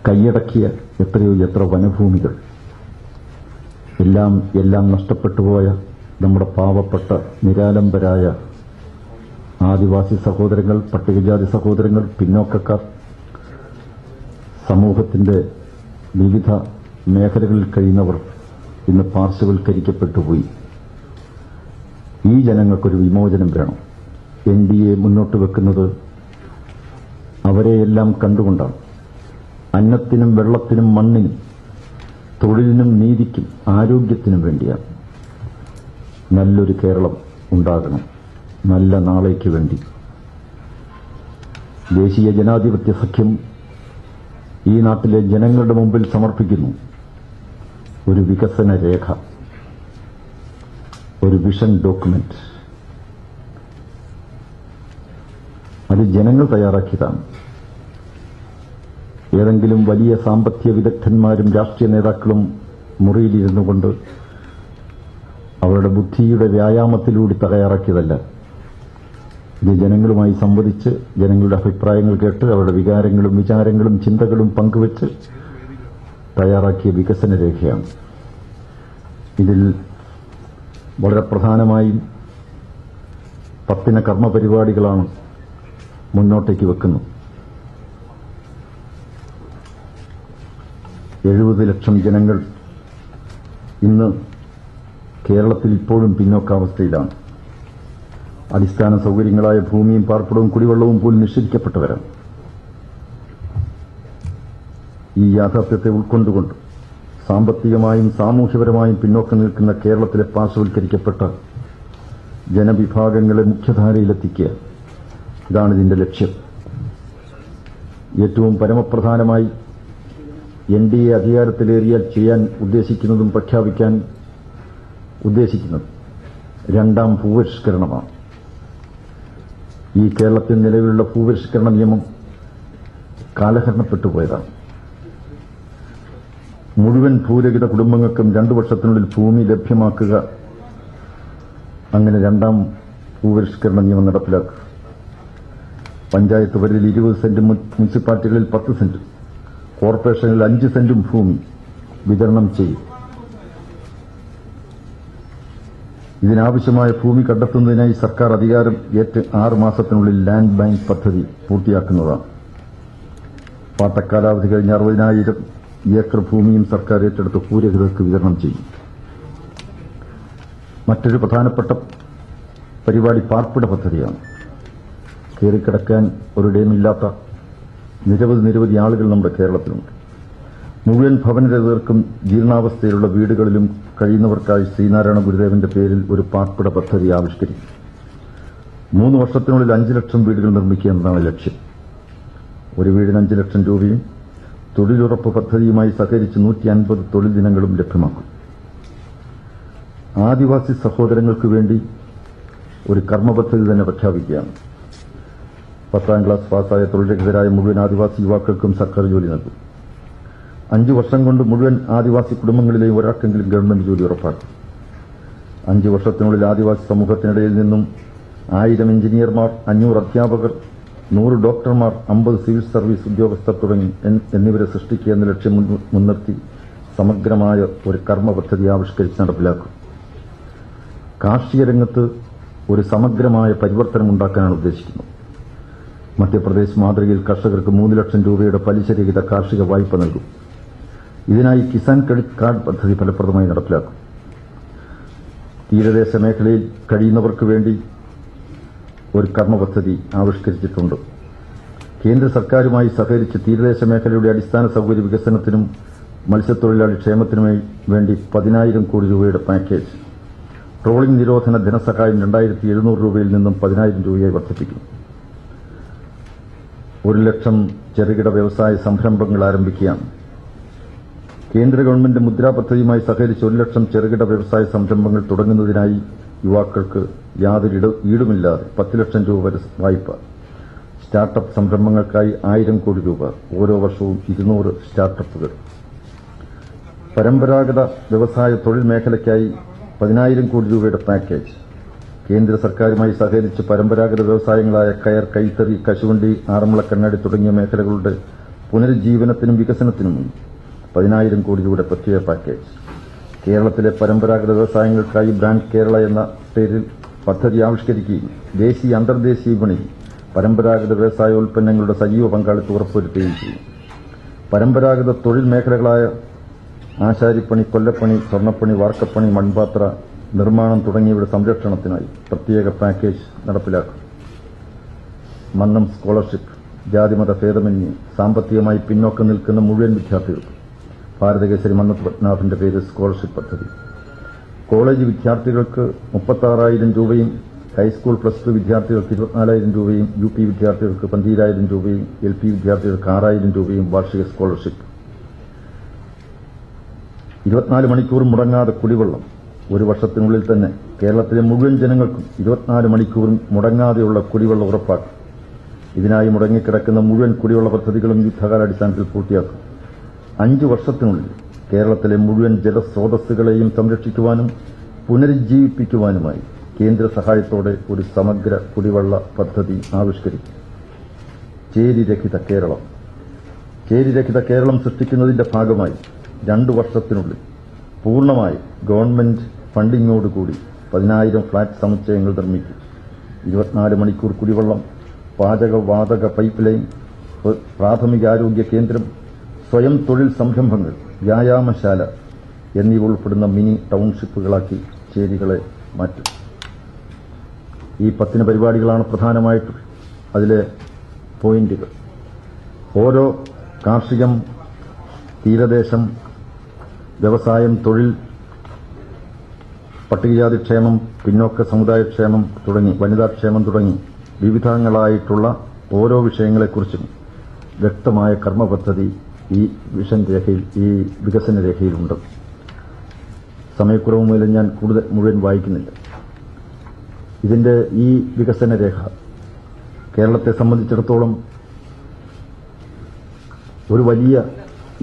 E: കൈയടക്കിയ എത്രയോ എത്ര വനഭൂമികൾ, എല്ലാം നഷ്ടപ്പെട്ടുപോയ നമ്മുടെ പാവപ്പെട്ട നിരാലംബരായ ആദിവാസി സഹോദരങ്ങൾ, പട്ടികജാതി സഹോദരങ്ങൾ, പിന്നോക്കക്കാർ, സമൂഹത്തിന്റെ വിവിധ മേഖലകളിൽ കഴിയുന്നവർ ഇന്ന് പാർശ്വവൽക്കരിക്കപ്പെട്ടുപോയി. ഈ ജനങ്ങൾക്കൊരു വിമോചനം വേണം. എൻഡിഎ മുന്നോട്ട് വെക്കുന്നത് അവരെയെല്ലാം കണ്ടുകൊണ്ടാണ്. അന്നത്തിനും വെള്ളത്തിനും മണ്ണിനും തൊഴിലിനും നീതിക്കും ആരോഗ്യത്തിനും വേണ്ടിയാണ്. നല്ലൊരു കേരളം ഉണ്ടാകണം, നല്ല നാളേക്ക് വേണ്ടി. ദേശീയ ജനാധിപത്യ സഖ്യം ഈ നാട്ടിലെ ജനങ്ങളുടെ മുമ്പിൽ സമർപ്പിക്കുന്നു ഒരു വികസന രേഖ, ഒരു വിഷൻ ഡോക്യുമെന്റ്. അത് ജനങ്ങൾ തയ്യാറാക്കിയതാണ്. ഏതെങ്കിലും വലിയ സാമ്പത്തിക വിദഗ്ധന്മാരും രാഷ്ട്രീയ നേതാക്കളും മുറിയിലിരുന്നു കൊണ്ട് അവരുടെ ബുദ്ധിയുടെ വ്യായാമത്തിലൂടെ തയ്യാറാക്കിയതല്ല. ഇത് ജനങ്ങളുമായി സംവദിച്ച്, ജനങ്ങളുടെ അഭിപ്രായങ്ങൾ കേട്ട്, അവരുടെ വികാരങ്ങളും വിചാരങ്ങളും ചിന്തകളും പങ്കുവച്ച് തയ്യാറാക്കിയ വികസന രേഖയാണ്. ഇതിൽ വളരെ പ്രധാനമായും 10 കർമ്മപരിപാടികളാണ് മുന്നോട്ടേക്ക് വെക്കുന്നത്. 70 ലക്ഷം ജനങ്ങൾ ഇന്ന് കേരളത്തിൽ ഇപ്പോഴും പിന്നോക്കാവസ്ഥയിലാണ്. അടിസ്ഥാന സൌകര്യങ്ങളായ ഭൂമിയും പാർപ്പിടവും കുടിവെള്ളവും പോലും നിഷേധിക്കപ്പെട്ടവരാണ്. ഈ യാഥാർത്ഥ്യത്തെ ഉൾക്കൊണ്ടുകൊണ്ട് സാമ്പത്തികമായും സാമൂഹ്യപരമായും പിന്നോക്കം നിൽക്കുന്ന കേരളത്തിലെ പാർശ്വവൽക്കരിക്കപ്പെട്ട ജനവിഭാഗങ്ങളെ മുഖ്യധാരയിലെത്തിക്കുക, ഇതാണ് ഇതിന്റെ ലക്ഷ്യം. ഏറ്റവും പരമപ്രധാനമായി NDA അധികാരത്തിലേറിയാൽ ചെയ്യാൻ ഉദ്ദേശിക്കുന്നതും പ്രഖ്യാപിക്കാൻ ഉദ്ദേശിക്കുന്നതും രണ്ടാം ഭൂപരിഷ്കരണമാണ്. ഈ കേരളത്തിൽ നിലവിലുള്ള ഭൂപരിഷ്കരണ നിയമം കാലഹരണപ്പെട്ടുപോയതാണ്. മുഴുവൻ ഭൂരഹിത കുടുംബങ്ങൾക്കും 2 വർഷത്തിനുള്ളിൽ ഭൂമി ലഭ്യമാക്കുക, അങ്ങനെ രണ്ടാം ഭൂപരിഷ്കരണ നിയമം നടപ്പിലാക്കുക. പഞ്ചായത്ത് പരിധിയിൽ 20 സെന്റും മുനിസിപ്പാലിറ്റികളിൽ 10 സെന്റും കോർപ്പറേഷനിൽ 5 സെന്റും ഭൂമി വിതരണം ചെയ്യും. ഇതിനാവശ്യമായ ഭൂമി കണ്ടെത്തുന്നതിനായി സർക്കാർ അധികാരം ഏറ്റ് 6 മാസത്തിനുള്ളിൽ ലാൻഡ് ബാങ്ക് പദ്ധതി പൂർത്തിയാക്കുന്നതാണ്. പാട്ടക്കാലാവധി കഴിഞ്ഞ 60,000 ഏക്കർ ഭൂമിയും സർക്കാർ ഏറ്റെടുത്ത് ഭൂരഹിതർക്ക് വിതരണം ചെയ്യും. മറ്റൊരു പ്രധാനപ്പെട്ട പരിപാടി പാർപ്പിട പദ്ധതിയാണ്. കയറിക്കിടക്കാൻ ഒരിടമില്ലാത്ത നിരവധി ആളുകൾ നമ്മുടെ കേരളത്തിലുണ്ട്. മുഴുവൻ ഭവനരഹിതർക്കും ജീർണാവസ്ഥയിലുള്ള വീടുകളിലും കഴിയുന്നവർക്കായി ശ്രീനാരായണ ഗുരുദേവന്റെ പേരിൽ ഒരു പാർപ്പിട പദ്ധതി ആവിഷ്കരിക്കും. 3 വർഷത്തിനുള്ളിൽ 5 ലക്ഷം വീടുകൾ നിർമ്മിക്കുക എന്നതാണ് ലക്ഷ്യം. ഒരു വീടിന് 5 ലക്ഷം രൂപയും തൊഴിലുറപ്പ് പദ്ധതിയുമായി സഹകരിച്ച് 150 തൊഴിൽ ദിനങ്ങളും ലഭ്യമാക്കും. ആദിവാസി സഹോദരങ്ങൾക്ക് വേണ്ടി ഒരു കർമ്മപദ്ധതി തന്നെ പ്രഖ്യാപിക്കുകയാണ്. 10ാം ക്ലാസ് പാസ്സായ തൊഴിൽരഹിതരായ മുഴുവൻ ആദിവാസി യുവാക്കൾക്കും സർക്കാർ ജോലി നൽകും. 5 വർഷം കൊണ്ട് മുഴുവൻ ആദിവാസി കുടുംബങ്ങളിലെയും ഒരാൾക്കെങ്കിലും ഗവൺമെന്റ് ജോലി ഉറപ്പാക്കും. 5 വർഷത്തിനുള്ളിൽ ആദിവാസി സമൂഹത്തിനിടയിൽ നിന്നും 1000 എഞ്ചിനീയർമാർ, 500 അധ്യാപകർ, 100 ഡോക്ടർമാർ, 50 സിവിൽ സർവീസ് ഉദ്യോഗസ്ഥർ തുടങ്ങി എന്നിവരെ സൃഷ്ടിക്കുക എന്ന ലക്ഷ്യം മുൻനിർത്തി സമഗ്രമായ ഒരു കർമ്മ പദ്ധതി ആവിഷ്കരിച്ച് നടപ്പിലാക്കും. കാർഷിക രംഗത്ത് ഒരു സമഗ്രമായ പരിവർത്തനം ഉണ്ടാക്കാനാണ് ഉദ്ദേശിക്കുന്നത്. മധ്യപ്രദേശ് മാതൃകയിൽ കർഷകർക്ക് 3 ലക്ഷം രൂപയുടെ പലിശരഹിത കാർഷിക വായ്പ നൽകും. ഇതിനായി കിസാൻ ക്രെഡിറ്റ് കാർഡ് പദ്ധതി ഫലപ്രദമായി നടപ്പിലാക്കും. തീരദേശ മേഖലയിൽ കഴിയുന്നവർക്ക് വേണ്ടി ഒരു കർമ്മ പദ്ധതി ആവിഷ്കരിച്ചിട്ടുണ്ട്. കേന്ദ്ര സർക്കാരുമായി സഹകരിച്ച് തീരദേശ മേഖലയുടെ അടിസ്ഥാന സൌകര്യ വികസനത്തിനും മത്സ്യത്തൊഴിലാളി ക്ഷേമത്തിനും വേണ്ടി 10,000 കോടി രൂപയുടെ പാക്കേജ്. ട്രോളിംഗ് നിരോധന ധനസഹായം 2,700 രൂപയിൽ നിന്നും 10,000 രൂപയായി വർദ്ധിപ്പിക്കും. 1 ലക്ഷം ചെറുകിട വ്യവസായ സംരംഭങ്ങൾ ആരംഭിക്കുകയാണ്. കേന്ദ്ര ഗവൺമെന്റ് മുദ്രാ പദ്ധതിയുമായി സഹകരിച്ച് 1 ലക്ഷം ചെറുകിട വ്യവസായ സംരംഭങ്ങൾ തുടങ്ങുന്നതിനായി യുവാക്കൾക്ക് യാതൊരു ഈടുമില്ലാതെ 10 ലക്ഷം രൂപ വരെ വായ്പ. സ്റ്റാർട്ടപ്പ് സംരംഭങ്ങൾക്കായി 1,000 കോടി രൂപ. ഓരോ വർഷവും 200 സ്റ്റാർട്ടപ്പുകൾ. പരമ്പരാഗത വ്യവസായ തൊഴിൽ മേഖലയ്ക്കായി 10,000 കോടി രൂപയുടെ പാക്കേജ്. കേന്ദ്ര സർക്കാരുമായി സഹകരിച്ച് പരമ്പരാഗത വ്യവസായങ്ങളായ കയർ, കൈത്തറി, കശുവണ്ടി, ആറന്മുള കണ്ണാടി തുടങ്ങിയ മേഖലകളുടെ പുനരുജ്ജീവനത്തിനും വികസനത്തിനും 10,000 കോടി രൂപയുടെ പ്രത്യേക പാക്കേജ്. കേരളത്തിലെ പരമ്പരാഗത വ്യവസായങ്ങൾക്കായി ബ്രാൻഡ് കേരള എന്ന പേരിൽ പദ്ധതി ആവിഷ്കരിക്കുകയും ദേശീയ അന്തർദേശീയ വിപണിയിൽ പരമ്പരാഗത വ്യവസായ ഉൽപ്പന്നങ്ങളുടെ സജീവ പങ്കാളിത്തം ഉറപ്പുവരുത്തുകയും ചെയ്യും. പരമ്പരാഗത തൊഴിൽ മേഖലകളായ ആശാരിപ്പണി, കൊല്ലപ്പണി, സ്വർണ്ണപ്പണി, വാർക്കപ്പണി, മൺപാത്ര നിർമ്മാണം തുടങ്ങിയവയുടെ സംരക്ഷണത്തിനായി പ്രത്യേക പാക്കേജ് നടപ്പിലാക്കും. മന്നം സ്കോളർഷിപ്പ്. ജാതിമത ഭേദമന്യേ സാമ്പത്തികമായി പിന്നോക്കം നിൽക്കുന്ന മുഴുവൻ വിദ്യാർത്ഥികൾക്കും ഭാരതകേസരി മന്നത്ത് പത്മനാഭന്റെ പേരിൽ സ്കോളർഷിപ്പ് പദ്ധതി. കോളേജ് വിദ്യാർത്ഥികൾക്ക് 36,000 രൂപയും ഹൈസ്കൂൾ +2 വിദ്യാർത്ഥികൾക്ക് 24,000 രൂപയും UP വിദ്യാർത്ഥികൾക്ക് 12,000 രൂപയും LP വിദ്യാർത്ഥികൾക്ക് 6,000 രൂപയും വാർഷിക സ്കോളർഷിപ്പ്. 24 മണിക്കൂർ മുടങ്ങാതെ കുടിവെള്ളം. 1 വർഷത്തിനുള്ളിൽ തന്നെ കേരളത്തിലെ മുഴുവൻ ജനങ്ങൾക്കും 24 മണിക്കൂറും മുടങ്ങാതെയുള്ള കുടിവെള്ളം ഉറപ്പാക്കും. ഇതിനായി മുടങ്ങിക്കിടക്കുന്ന മുഴുവൻ കുടിവെള്ള പദ്ധതികളും യുദ്ധകാലാടിസ്ഥാനത്തിൽ പൂർത്തിയാക്കും. 5 വർഷത്തിനുള്ളിൽ കേരളത്തിലെ മുഴുവൻ ജലസ്രോതസ്സുകളെയും സംരക്ഷിക്കുവാനും പുനരുജ്ജീവിപ്പിക്കുവാനുമായി കേന്ദ്ര സഹായത്തോടെ ഒരു സമഗ്ര കുടിവെള്ള പദ്ധതി ആവിഷ്കരിക്കും. ചേരിരഹിത കേരളം. ചേരിരഹിത കേരളം സൃഷ്ടിക്കുന്നതിന്റെ ഭാഗമായി 2 വർഷത്തിനുള്ളിൽ പൂർണ്ണമായി ഗവൺമെന്റ് ഫണ്ടിങ്ങോടുകൂടി 10,000 ഫ്ളാറ്റ് സമുച്ചയങ്ങൾ നിർമ്മിക്കും. 24 മണിക്കൂർ കുടിവെള്ളം, പാചക വാതക പൈപ്പ് ലൈൻ, പ്രാഥമികാരോഗ്യ കേന്ദ്രം, സ്വയം തൊഴിൽ സംരംഭങ്ങൾ, വ്യായാമശാല എന്നിവ ഉൾപ്പെടുന്ന മിനി ടൌൺഷിപ്പുകളാക്കി ചേരികളെ മാറ്റും. ഈ 10 പരിപാടികളാണ് പ്രധാനമായിട്ടും അതിലെ പോയിന്റുകൾ. ഓരോ കാർഷികം, തീരദേശം, വ്യവസായം, തൊഴിൽ, പട്ടികജാതി ക്ഷേമം, പിന്നോക്ക സമുദായ ക്ഷേമം തുടങ്ങി വനിതാക്ഷേമം തുടങ്ങി വിവിധങ്ങളായിട്ടുള്ള ഓരോ വിഷയങ്ങളെക്കുറിച്ചും വ്യക്തമായ കർമ്മപദ്ധതി ഈ വികസന രേഖയിലുണ്ട്. സമയക്കുറവ് മൂലം ഞാൻ കൂടുതൽ മുഴുവൻ വായിക്കുന്നില്ല. ഇതിന്റെ ഈ വികസന രേഖ കേരളത്തെ സംബന്ധിച്ചിടത്തോളം ഒരു വലിയ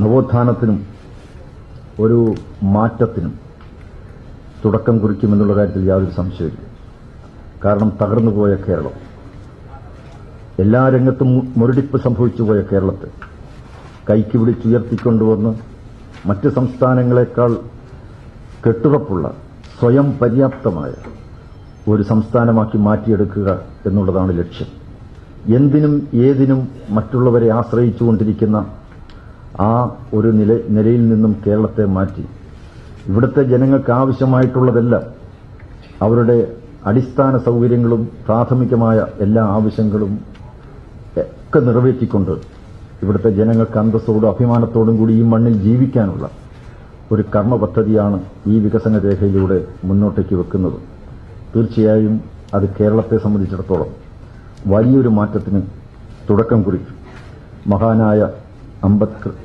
E: നവോത്ഥാനത്തിനും ഒരു മാറ്റത്തിനും തുടക്കം കുറിക്കുമെന്നുള്ള കാര്യത്തിൽ യാതൊരു സംശയമില്ല. കാരണം തകർന്നുപോയ കേരളം, എല്ലാ രംഗത്തും മുരടിപ്പ് സംഭവിച്ചുപോയ കേരളത്തെ കൈക്ക് പിടിച്ചുയർത്തിക്കൊണ്ടുവന്ന് മറ്റ് സംസ്ഥാനങ്ങളെക്കാൾ കെട്ടുറപ്പുള്ള സ്വയം പര്യാപ്തമായ ഒരു സംസ്ഥാനമാക്കി മാറ്റിയെടുക്കുക എന്നുള്ളതാണ് ലക്ഷ്യം. എന്തിനും ഏതിനും മറ്റുള്ളവരെ ആശ്രയിച്ചുകൊണ്ടിരിക്കുന്ന ആ ഒരു നിലയിൽ നിന്നും കേരളത്തെ മാറ്റി ഇവിടുത്തെ ജനങ്ങൾക്ക് ആവശ്യമായിട്ടുള്ളതെല്ലാം, അവരുടെ അടിസ്ഥാന സൌകര്യങ്ങളും പ്രാഥമികമായ എല്ലാ ആവശ്യങ്ങളും ഒക്കെ നിറവേറ്റിക്കൊണ്ട് ഇവിടുത്തെ ജനങ്ങൾക്ക് അന്തസ്സോടും അഭിമാനത്തോടും കൂടി ഈ മണ്ണിൽ ജീവിക്കാനുള്ള ഒരു കർമ്മപദ്ധതിയാണ് ഈ വികസന രേഖയിലൂടെ മുന്നോട്ടേക്ക് വെക്കുന്നത്. തീർച്ചയായും അത് കേരളത്തെ സംബന്ധിച്ചിടത്തോളം വലിയൊരു മാറ്റത്തിന് തുടക്കം കുറിക്കും. മഹാനായ അംബേദ്കർ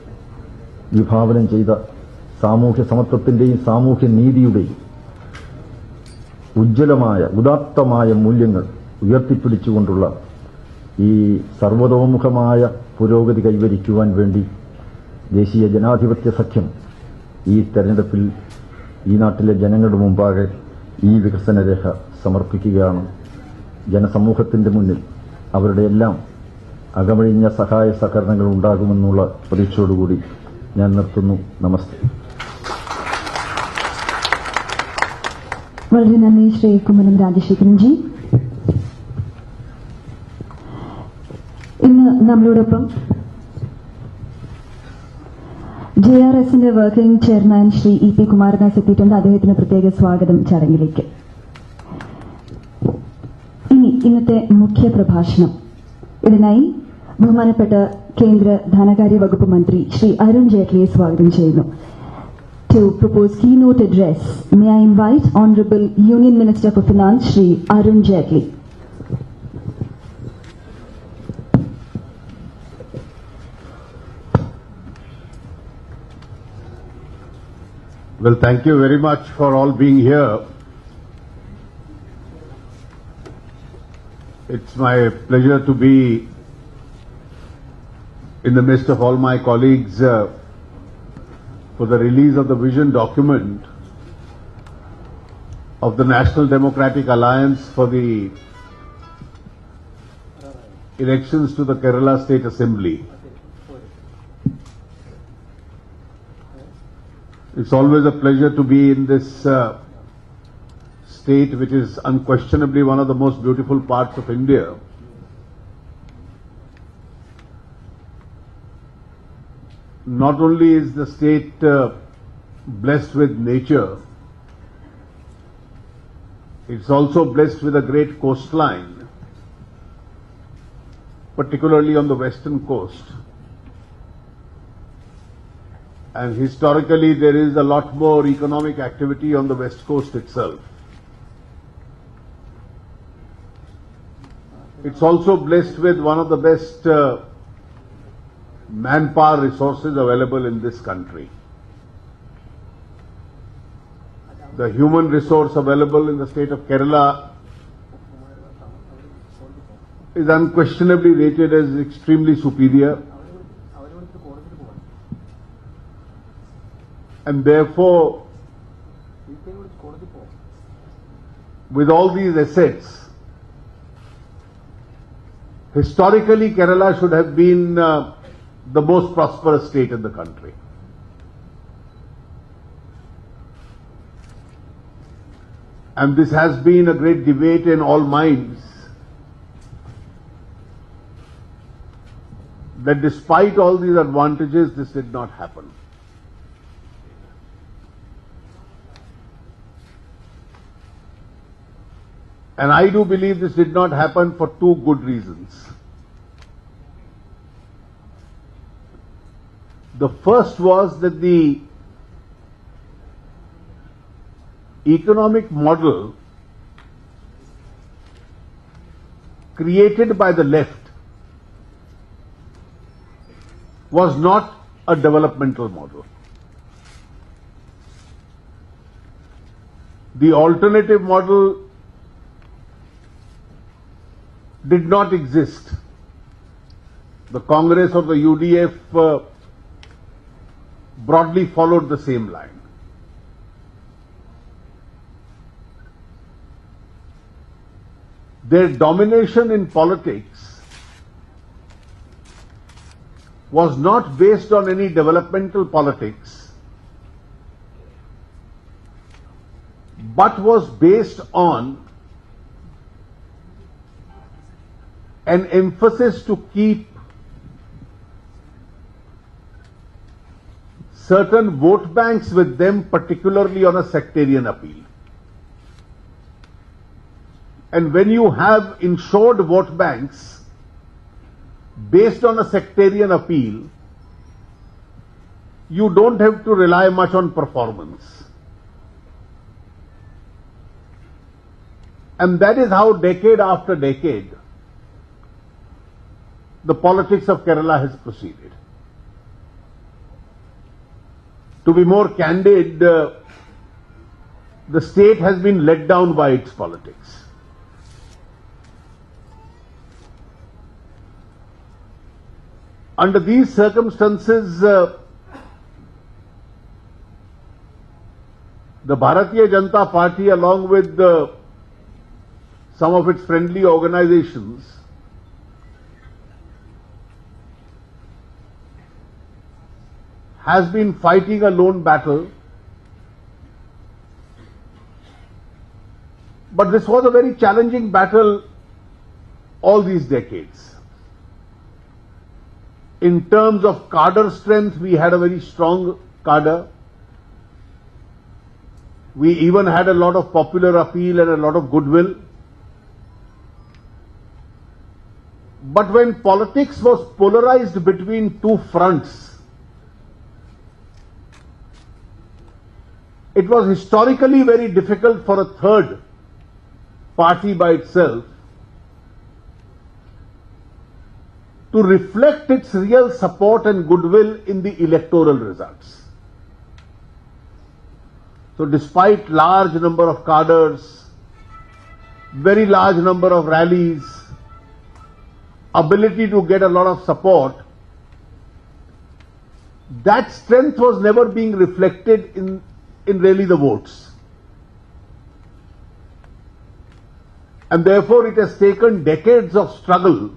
E: വിഭാവനം ചെയ്ത സാമൂഹ്യ സമത്വത്തിന്റെയും സാമൂഹ്യ നീതിയുടെയും ഉജ്ജ്വലമായ ഉദാത്തമായ മൂല്യങ്ങൾ ഉയർത്തിപ്പിടിച്ചുകൊണ്ടുള്ള ഈ സർവതോമുഖമായ പുരോഗതി കൈവരിക്കുവാൻ വേണ്ടി ദേശീയ ജനാധിപത്യ സഖ്യം ഈ തെരഞ്ഞെടുപ്പിൽ ഈ നാട്ടിലെ ജനങ്ങളുടെ മുമ്പാകെ ഈ വികസന രേഖ സമർപ്പിക്കുകയാണ്. ജനസമൂഹത്തിന്റെ മുന്നിൽ അവരുടെ എല്ലാം അകമഴിഞ്ഞ സഹായ സഹകരണങ്ങൾ ഉണ്ടാകുമെന്നുള്ള പ്രതീക്ഷയോടുകൂടി ഞാൻ നിർത്തുന്നു. നമസ്തേ.
B: വളരെ നന്ദി ശ്രീ കുമ്മനം രാജശേഖരൻജി. ഇന്ന് നമ്മളോടൊപ്പം JRSന്റെ working chairman Shri EP Kumaradas എത്തിയിട്ടുണ്ട്. അദ്ദേഹത്തിന് പ്രത്യേക സ്വാഗതം ചടങ്ങിലേക്ക്. ഇനി ഇന്നത്തെ മുഖ്യ പ്രഭാഷണം. ഇതിനായി ബഹുമാനപ്പെട്ട കേന്ദ്ര ധനകാര്യ വകുപ്പ് മന്ത്രി ശ്രീ അരുൺ ജെയ്റ്റ്ലിയെ സ്വാഗതം ചെയ്യുന്നു. To propose keynote address, may I invite Honorable Union Minister for Finance Shri Arun Jaitley.
F: Well, thank you very much for all being here. It's my pleasure to be in the midst of all my colleagues for the release of the vision document of the National Democratic Alliance for the elections to the Kerala State Assembly. It's always a pleasure to be in this state, which is unquestionably one of the most beautiful parts of India. Not only is the state blessed with nature, it's also blessed with a great coastline, particularly on the western coast. And historically there is a lot more economic activity on the west coast itself. It's also blessed with one of the best manpower resources available in this country. The human resource available in the state of Kerala is unquestionably rated as extremely superior, and therefore, with all these assets, historically Kerala should have been the most prosperous state in the country. And this has been a great debate in all minds, that despite all these advantages, this did not happen. And I do believe this did not happen for two good reasons. The first was that the economic model created by the left was not a developmental model. The alternative model did not exist. The Congress or the UDF broadly followed the same line. Their domination in politics was not based on any developmental politics, but was based on an emphasis to keep certain vote banks with them, particularly on a sectarian appeal. And when you have insured vote banks based on a sectarian appeal, you don't have to rely much on performance. And that is how decade after decade the politics of Kerala has proceeded. To be more candid, the state has been let down by its politics. Under these circumstances, the Bharatiya Janata Party, along with some of its friendly organizations, has been fighting a lone battle. But this was a very challenging battle all these decades. In terms of cadre strength, we had a very strong cadre. We even had a lot of popular appeal and a lot of goodwill. But when politics was polarized between two fronts, it was historically very difficult for a third party by itself to reflect its real support and goodwill in the electoral results. So despite large number of cadres, very large number of rallies, ability to get a lot of support, that strength was never being reflected in really the votes. And therefore it has taken decades of struggle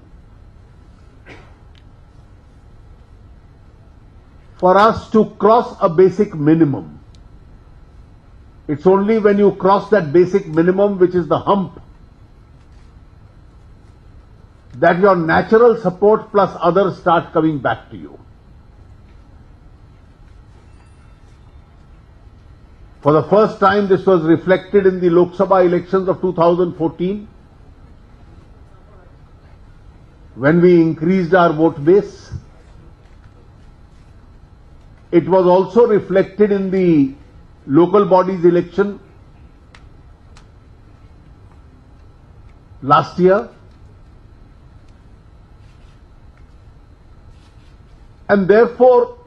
F: for us to cross a basic minimum. It's only when you cross that basic minimum, which is the hump, that your natural support plus others start coming back to you. For the first time, this was reflected in the Lok Sabha elections of 2014, when we increased our vote base. It was also reflected in the local bodies election last year. And therefore,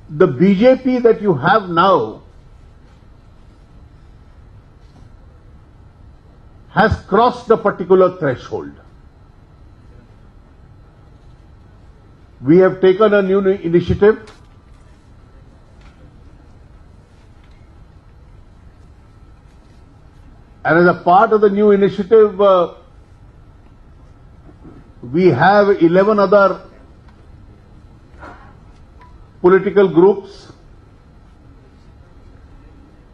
F: the BJP that you have now has crossed the particular threshold. We have taken a new initiative. And as a part of the new initiative, we have 11 other political groups,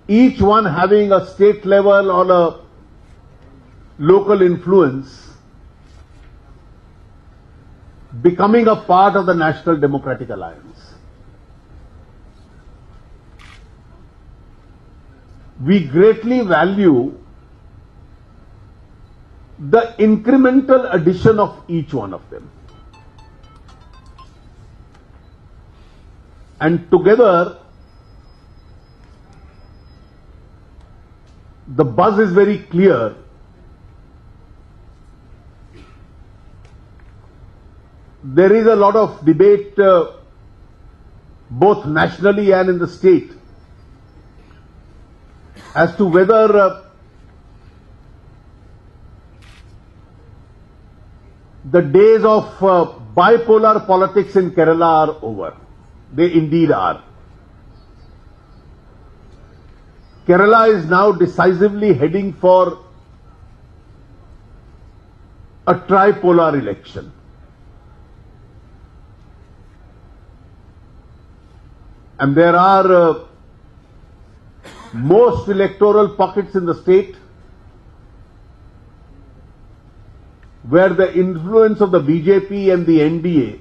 F: each one having a state level or a local influence, becoming a part of the National Democratic Alliance. We greatly value the incremental addition of each one of them. And together, the buzz is very clear. There is a lot of debate both nationally and in the state as to whether the days of bipolar politics in Kerala are over. They indeed are. Kerala is now decisively heading for a tripolar election. And there are most electoral pockets in the state where the influence of the BJP and the NDA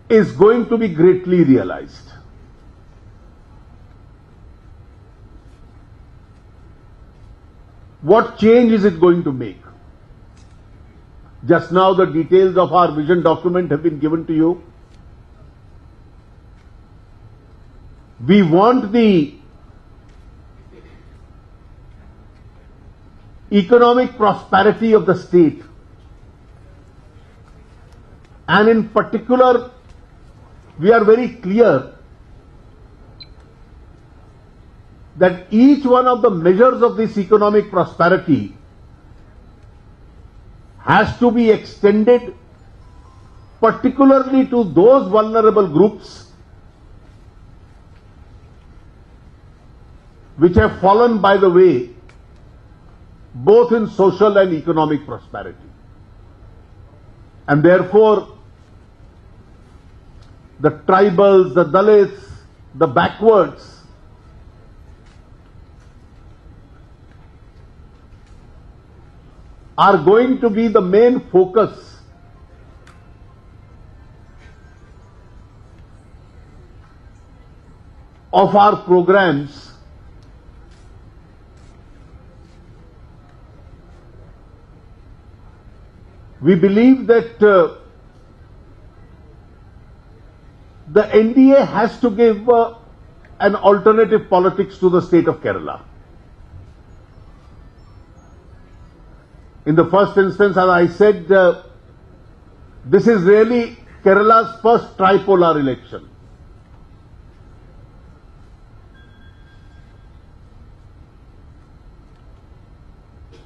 F: is going to be greatly realized. What change is it going to make? Just now the details of our vision document have been given to you. We want the economic prosperity of the state, and in particular, we are very clear that each one of the measures of this economic prosperity has to be extended particularly to those vulnerable groups which have fallen by the way, both in social and economic prosperity. And therefore, the tribals, the Dalits, the backwards are going to be the main focus of our programs we believe that the NDA has to give an alternative politics to the state of Kerala. In the first instance, as I said, this is really Kerala's first tripolar election.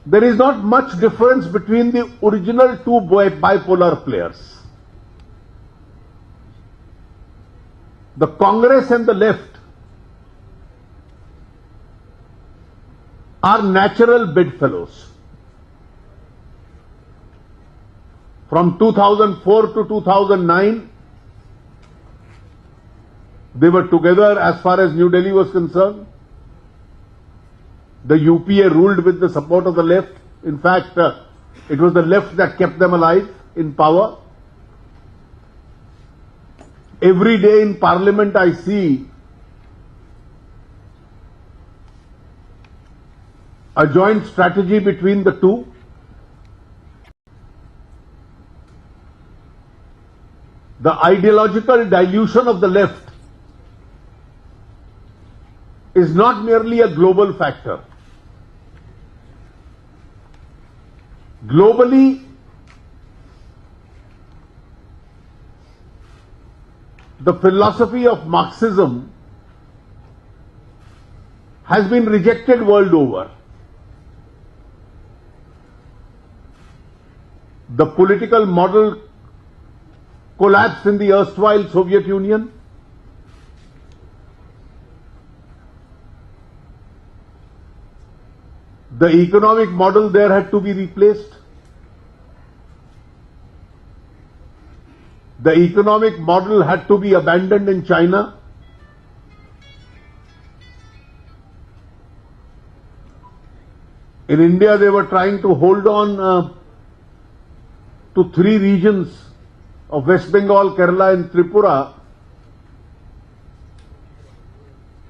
F: There is not much difference between the original two bipolar players. The Congress and the left are natural bedfellows. From 2004 to 2009, they were together as far as New Delhi was concerned. The UPA ruled with the support of the left. In fact, it was the left that kept them alive in power. Every day in Parliament I see a joint strategy between the two. The ideological dilution of the left is not merely a global factor. Globally, the philosophy of Marxism has been rejected world over. The political model collapsed in the erstwhile Soviet Union. The economic model there had to be replaced. The economic model had to be abandoned in China. In India, they were trying to hold on to three regions of West Bengal, Kerala and Tripura.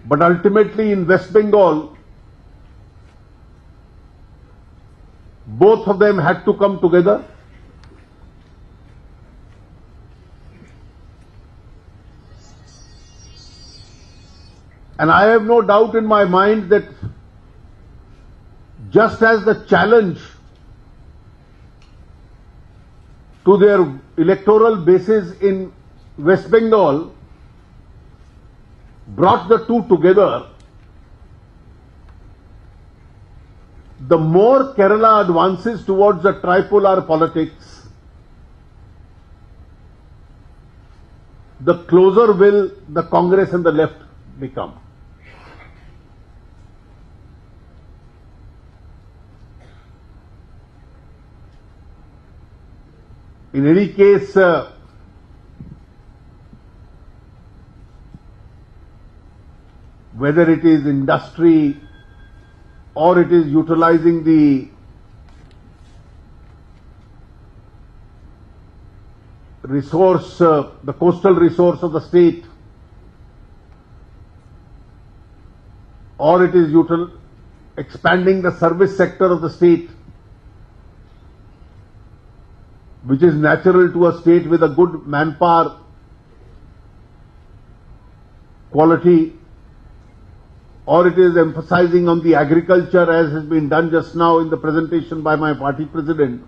F: But ultimately in West Bengal, both of them had to come together. And I have no doubt in my mind that just as the challenge to their electoral bases in West Bengal brought the two together, the more Kerala advances towards a tripolar politics, the closer will the Congress and the left become. In any case, whether it is industry or it is utilizing the resource, the coastal resource of the state, or it is expanding the service sector of the state, which is natural to a state with a good manpower quality, or it is emphasizing on the agriculture as has been done just now in the presentation by my party president.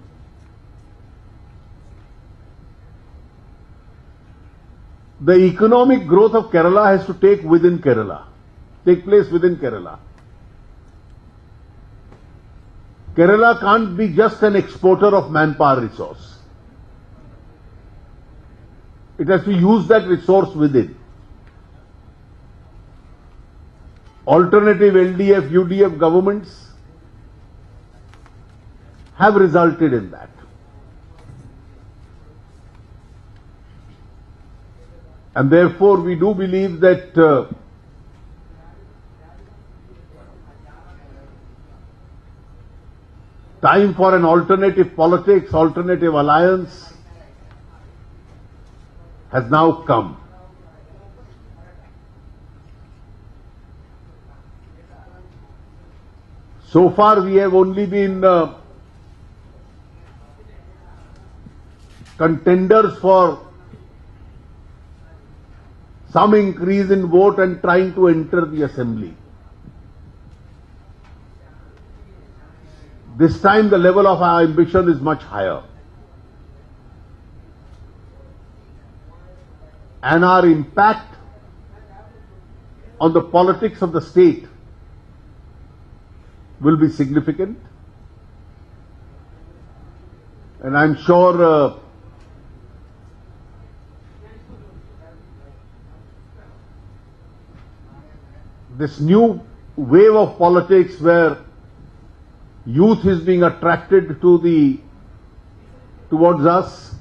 F: The economic growth of Kerala has to take place within Kerala. Kerala can't be just an exporter of manpower resource. It has to use that resource within. Alternative LDF, UDF governments have resulted in that. And therefore, we do believe that time for an alternative politics, alternative alliance has now come. So far, we have only been contenders for some increase in vote and trying to enter the assembly. This time, the level of our ambition is much higher. And our impact on the politics of the state will be significant. And I'm sure this new wave of politics where youth is being attracted towards us,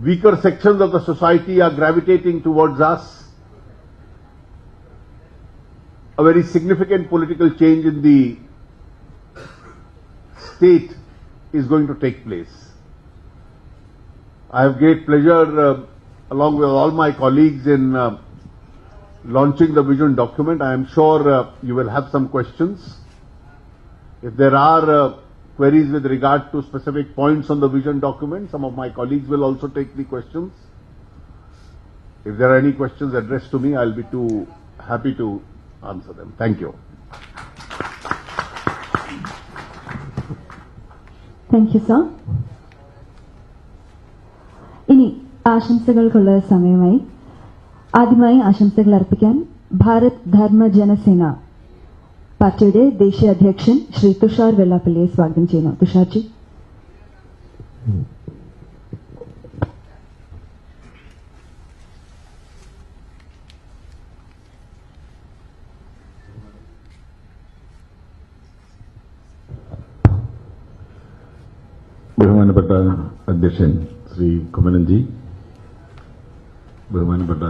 F: weaker sections of the society are gravitating towards us, a very significant political change in the state is going to take place. I have great pleasure, along with all my colleagues, in launching the vision document. I am sure you will have some questions. If there are queries with regard to specific points on the vision document, some of my colleagues will also take the questions. If there are any questions addressed to me, I'll be too happy to answer them. Thank you.
B: Thank you, sir. ഇനി ആശംസകൾക്കുള്ള സമയമായി ആദ്യമായി ആശംസകൾ അർപ്പിക്കാൻ ഭാരത് ധർമ്മ ജനസേന പാർട്ടിയുടെ ദേശീയ അധ്യക്ഷൻ ശ്രീ തുഷാർ വെള്ളാപ്പള്ളിയെ സ്വാഗതം ചെയ്യുന്നു. തുഷാർജി.
G: ബഹുമാനപ്പെട്ട അധ്യക്ഷൻ ശ്രീ കുമ്മനംജി, ബഹുമാനപ്പെട്ട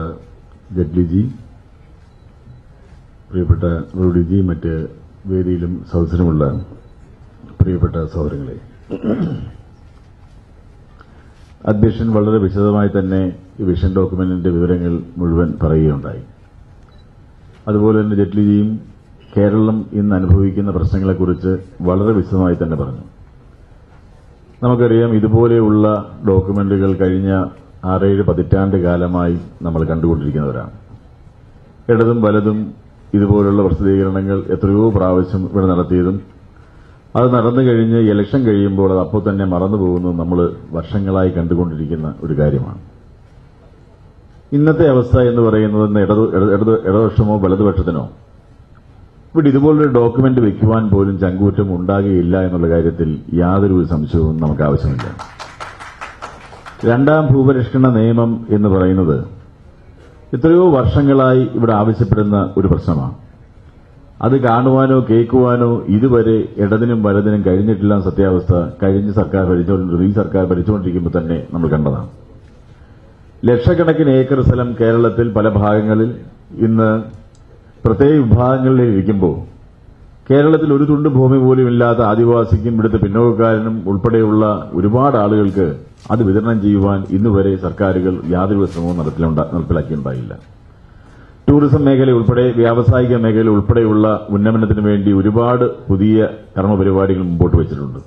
G: ജെറ്റ്ലിജി, പ്രിയപ്പെട്ട റോഡിജി, മറ്റ് വേദിയിലും സദസ്സിലുമുള്ള പ്രിയപ്പെട്ട സഹോദരങ്ങളെ, അധ്യക്ഷൻ വളരെ വിശദമായി തന്നെ ഈ വിഷൻ ഡോക്യുമെന്റിന്റെ വിവരങ്ങൾ മുഴുവൻ പറയുകയുണ്ടായി. അതുപോലെ തന്നെ ജെറ്റ്ലിജിയും കേരളം ഇന്ന് അനുഭവിക്കുന്ന പ്രശ്നങ്ങളെക്കുറിച്ച് വളരെ വിശദമായി തന്നെ പറഞ്ഞു. നമുക്കറിയാം, ഇതുപോലെയുള്ള ഡോക്യുമെന്റുകൾ കഴിഞ്ഞ 6-7 പതിറ്റാണ്ട് കാലമായി നമ്മൾ കണ്ടുകൊണ്ടിരിക്കുന്നവരാണ്. ഇടതും വലതും ഇതുപോലുള്ള പ്രസിദ്ധീകരണങ്ങൾ എത്രയോ പ്രാവശ്യം ഇവിടെ നടത്തിയതും അത് നടന്നു കഴിഞ്ഞ് ഇലക്ഷൻ കഴിയുമ്പോൾ അത് അപ്പോൾ തന്നെ മറന്നു പോകുന്നത് നമ്മൾ വർഷങ്ങളായി കണ്ടുകൊണ്ടിരിക്കുന്ന ഒരു കാര്യമാണ്. ഇന്നത്തെ അവസ്ഥ എന്ന് പറയുന്നത് ഇടതുപക്ഷമോ വലതുപക്ഷത്തിനോ ഇവിടെ ഇതുപോലൊരു ഡോക്യുമെന്റ് വെക്കുവാൻ പോലും ചങ്കൂറ്റം ഉണ്ടാകുകയില്ല എന്നുള്ള കാര്യത്തിൽ യാതൊരു സംശയവും നമുക്ക് ആവശ്യമില്ല. രണ്ടാം ഭൂപരിഷ്കരണ നിയമം എന്ന് പറയുന്നത് എത്രയോ വർഷങ്ങളായി ഇവിടെ ആവശ്യപ്പെടുന്ന ഒരു പ്രശ്നമാണ്. അത് കാണുവാനോ കേൾക്കുവാനോ ഇതുവരെ ഇടതിനും വലതിനും കഴിഞ്ഞിട്ടില്ല. സത്യാവസ്ഥ കഴിഞ്ഞ സർക്കാർ ഈ സർക്കാർ ഭരിച്ചുകൊണ്ടിരിക്കുമ്പോൾ തന്നെ നമ്മൾ കണ്ടതാണ്. ലക്ഷക്കണക്കിന് ഏക്കർ സ്ഥലം കേരളത്തിൽ പല ഭാഗങ്ങളിൽ ഇന്ന് പ്രത്യേക വിഭാഗങ്ങളിൽ ഇരിക്കുമ്പോൾ കേരളത്തിൽ ഒരു തുണ്ട് ഭൂമി പോലും ഇല്ലാത്ത ആദിവാസിക്കും ഇവിടുത്തെ പിന്നോക്കക്കാരനും ഉൾപ്പെടെയുള്ള ഒരുപാട് ആളുകൾക്ക് അത് വിതരണം ചെയ്യുവാൻ ഇന്നുവരെ സർക്കാരുകൾ യാതൊരു ശ്രമവും നടപ്പിലാക്കിയിട്ടുണ്ടായില്ല. ടൂറിസം മേഖല ഉൾപ്പെടെ വ്യാവസായിക മേഖല ഉൾപ്പെടെയുള്ള ഉന്നമനത്തിന് വേണ്ടി ഒരുപാട് പുതിയ കർമ്മപരിപാടികൾ മുമ്പോട്ട് വെച്ചിട്ടുണ്ട്.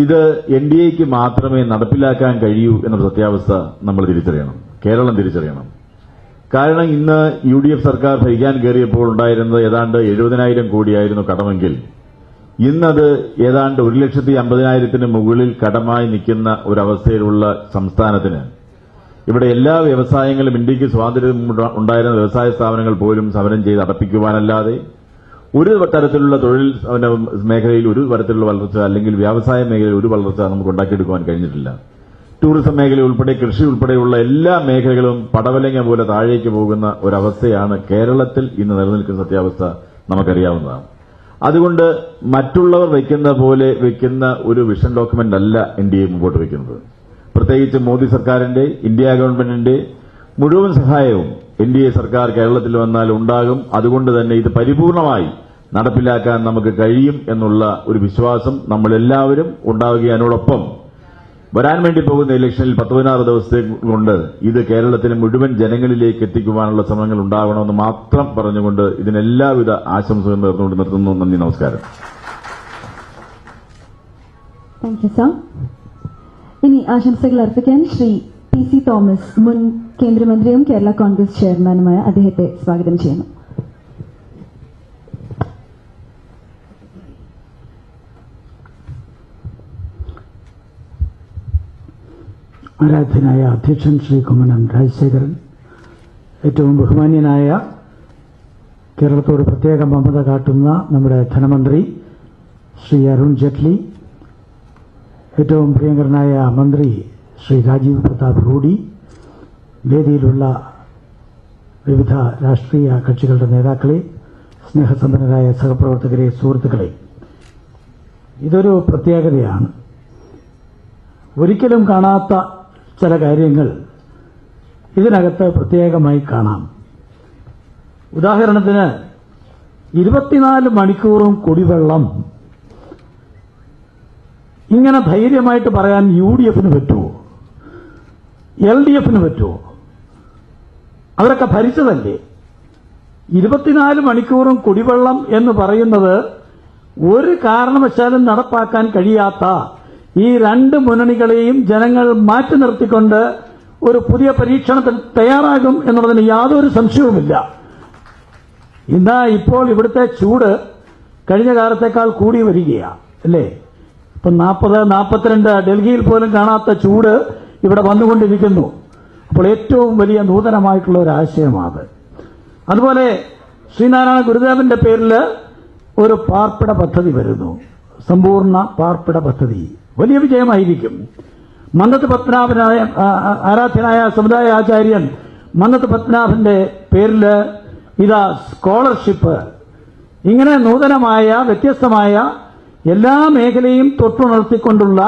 G: ഇത് എൻഡിഎക്ക് മാത്രമേ നടപ്പിലാക്കാൻ കഴിയൂ എന്ന സത്യാവസ്ഥ നമ്മൾ തിരിച്ചറിയണം, കേരളം തിരിച്ചറിയണം. കാരണം ഇന്ന് UDF സർക്കാർ ഭരിക്കാൻ കയറിയപ്പോൾ ഉണ്ടായിരുന്നത് ഏതാണ്ട് 70,000 കോടിയായിരുന്നു കടമെങ്കിൽ ഇന്നത് ഏതാണ്ട് 1,50,000 മുകളിൽ കടമായി നിൽക്കുന്ന ഒരവസ്ഥയിലുള്ള സംസ്ഥാനത്തിന് ഇവിടെ എല്ലാ വ്യവസായങ്ങളും ഇന്ത്യക്ക് സ്വാതന്ത്ര്യം ഉണ്ടായിരുന്ന വ്യവസായ സ്ഥാപനങ്ങൾ പോലും സമരം ചെയ്ത് അടപ്പിക്കുവാനല്ലാതെ ഒരു തരത്തിലുള്ള തൊഴിൽ മേഖലയിൽ ഒരു തരത്തിലുള്ള വളർച്ച അല്ലെങ്കിൽ വ്യവസായ മേഖലയിൽ ഒരു വളർച്ച നമുക്ക് ഉണ്ടാക്കിയെടുക്കുവാൻ കഴിഞ്ഞിട്ടില്ല. ടൂറിസം മേഖല ഉൾപ്പെടെ കൃഷി ഉൾപ്പെടെയുള്ള എല്ലാ മേഖലകളും പടവലങ്ങ പോലെ താഴേക്ക് പോകുന്ന ഒരവസ്ഥയാണ് കേരളത്തിൽ ഇന്ന് നിലനിൽക്കുന്ന സത്യാവസ്ഥ നമുക്കറിയാവുന്നതാണ്. അതുകൊണ്ട് മറ്റുള്ളവർ വയ്ക്കുന്ന പോലെ വയ്ക്കുന്ന ഒരു വിഷൻ ഡോക്യുമെന്റ് അല്ല NDA മുമ്പോട്ട് വയ്ക്കുന്നത്. പ്രത്യേകിച്ച് മോദി സർക്കാരിന്റെ ഇന്ത്യ ഗവൺമെന്റിന്റെ മുഴുവൻ സഹായവും NDA സർക്കാർ കേരളത്തിൽ വന്നാൽ ഉണ്ടാകും. അതുകൊണ്ട് തന്നെ ഇത് പരിപൂർണമായി നടപ്പിലാക്കാൻ നമുക്ക് കഴിയും എന്നുള്ള ഒരു വിശ്വാസം നമ്മളെല്ലാവരും ഉണ്ടാവുകയും അതിനോടൊപ്പം വരാൻ വേണ്ടി പോകുന്ന ഇലക്ഷനിൽ 16 ദിവസത്തെ കൊണ്ട് ഇത് കേരളത്തിലെ മുഴുവൻ ജനങ്ങളിലേക്ക് എത്തിക്കുവാനുള്ള ശ്രമങ്ങൾ ഉണ്ടാകണമെന്ന് മാത്രം പറഞ്ഞുകൊണ്ട് ഇതിനെല്ലാവിധ ആശംസകളും നേർന്നുകൊണ്ട് നിർത്തുന്നു. നന്ദി, നമസ്കാരം.
B: Thank you sir. ഇനി ആശംസകൾ അർപ്പിക്കാൻ ശ്രീ PC തോമസ്, മുൻ കേന്ദ്രമന്ത്രിയും കേരള കോൺഗ്രസ് ചെയർമാനുമായ അദ്ദേഹത്തെ സ്വാഗതം ചെയ്യുന്നു.
H: ആരാധ്യനായ അധ്യക്ഷൻ ശ്രീ കുമ്മനം രാജശേഖരൻ, ഏറ്റവും ബഹുമാന്യനായ കേരളത്തോട് പ്രത്യേക മമത കാട്ടുന്ന നമ്മുടെ ധനമന്ത്രി ശ്രീ അരുൺ ജെയ്റ്റ്ലി, ഏറ്റവും പ്രിയങ്കരനായ മന്ത്രി ശ്രീ രാജീവ് പ്രതാപ് റൂഡി, വേദിയിലുള്ള വിവിധ രാഷ്ട്രീയ കക്ഷികളുടെ നേതാക്കളെ, സ്നേഹസമ്പന്നരായ സഹപ്രവർത്തകരെ, സുഹൃത്തുക്കളെ, ഇതൊരു പ്രത്യേകതയാണ്. ഒരിക്കലും കാണാത്ത ചില കാര്യങ്ങൾ ഇതിനകത്ത് പ്രത്യേകമായി കാണാം. ഉദാഹരണത്തിന് 24 മണിക്കൂറും കുടിവെള്ളം ഇങ്ങനെ ധൈര്യമായിട്ട് പറയാൻ UDFന് പറ്റുമോ? LDFന് പറ്റുമോ? അവരൊക്കെ ഭരിച്ചതല്ലേ. 24 മണിക്കൂറും കുടിവെള്ളം എന്ന് പറയുന്നത് ഒരു കാരണവശാലും നടപ്പാക്കാൻ കഴിയാത്ത ഈ രണ്ട് മുന്നണികളെയും ജനങ്ങൾ മാറ്റി നിർത്തിക്കൊണ്ട് ഒരു പുതിയ പരീക്ഷണത്തിന് തയ്യാറാകും എന്നുള്ളതിന് യാതൊരു സംശയവുമില്ല. ഇപ്പോൾ ഇവിടുത്തെ ചൂട് കഴിഞ്ഞ കാലത്തേക്കാൾ കൂടി വരികയാണ്, അല്ലേ? ഇപ്പം 40-42 ഡൽഹിയിൽ പോലും കാണാത്ത ചൂട് ഇവിടെ വന്നുകൊണ്ടിരിക്കുന്നു. അപ്പോൾ ഏറ്റവും വലിയ നൂതനമായിട്ടുള്ള ഒരു ആശയമാണ്. അതുപോലെ ശ്രീനാരായണ ഗുരുദേവന്റെ പേരിൽ ഒരു പാർപ്പിട പദ്ധതി വരുന്നു, സമ്പൂർണ്ണ പാർപ്പിട പദ്ധതി. വലിയ വിജയമായിരിക്കും. മന്നത്ത് പത്മനാഭനായ ആരാധ്യനായ സമുദായ ആചാര്യൻ മന്നത്ത് പത്മനാഭന്റെ പേരിൽ ഇതാ സ്കോളർഷിപ്പ്. ഇങ്ങനെ നൂതനമായ വ്യത്യസ്തമായ എല്ലാ മേഖലയും തൊട്ടുണർത്തിക്കൊണ്ടുള്ള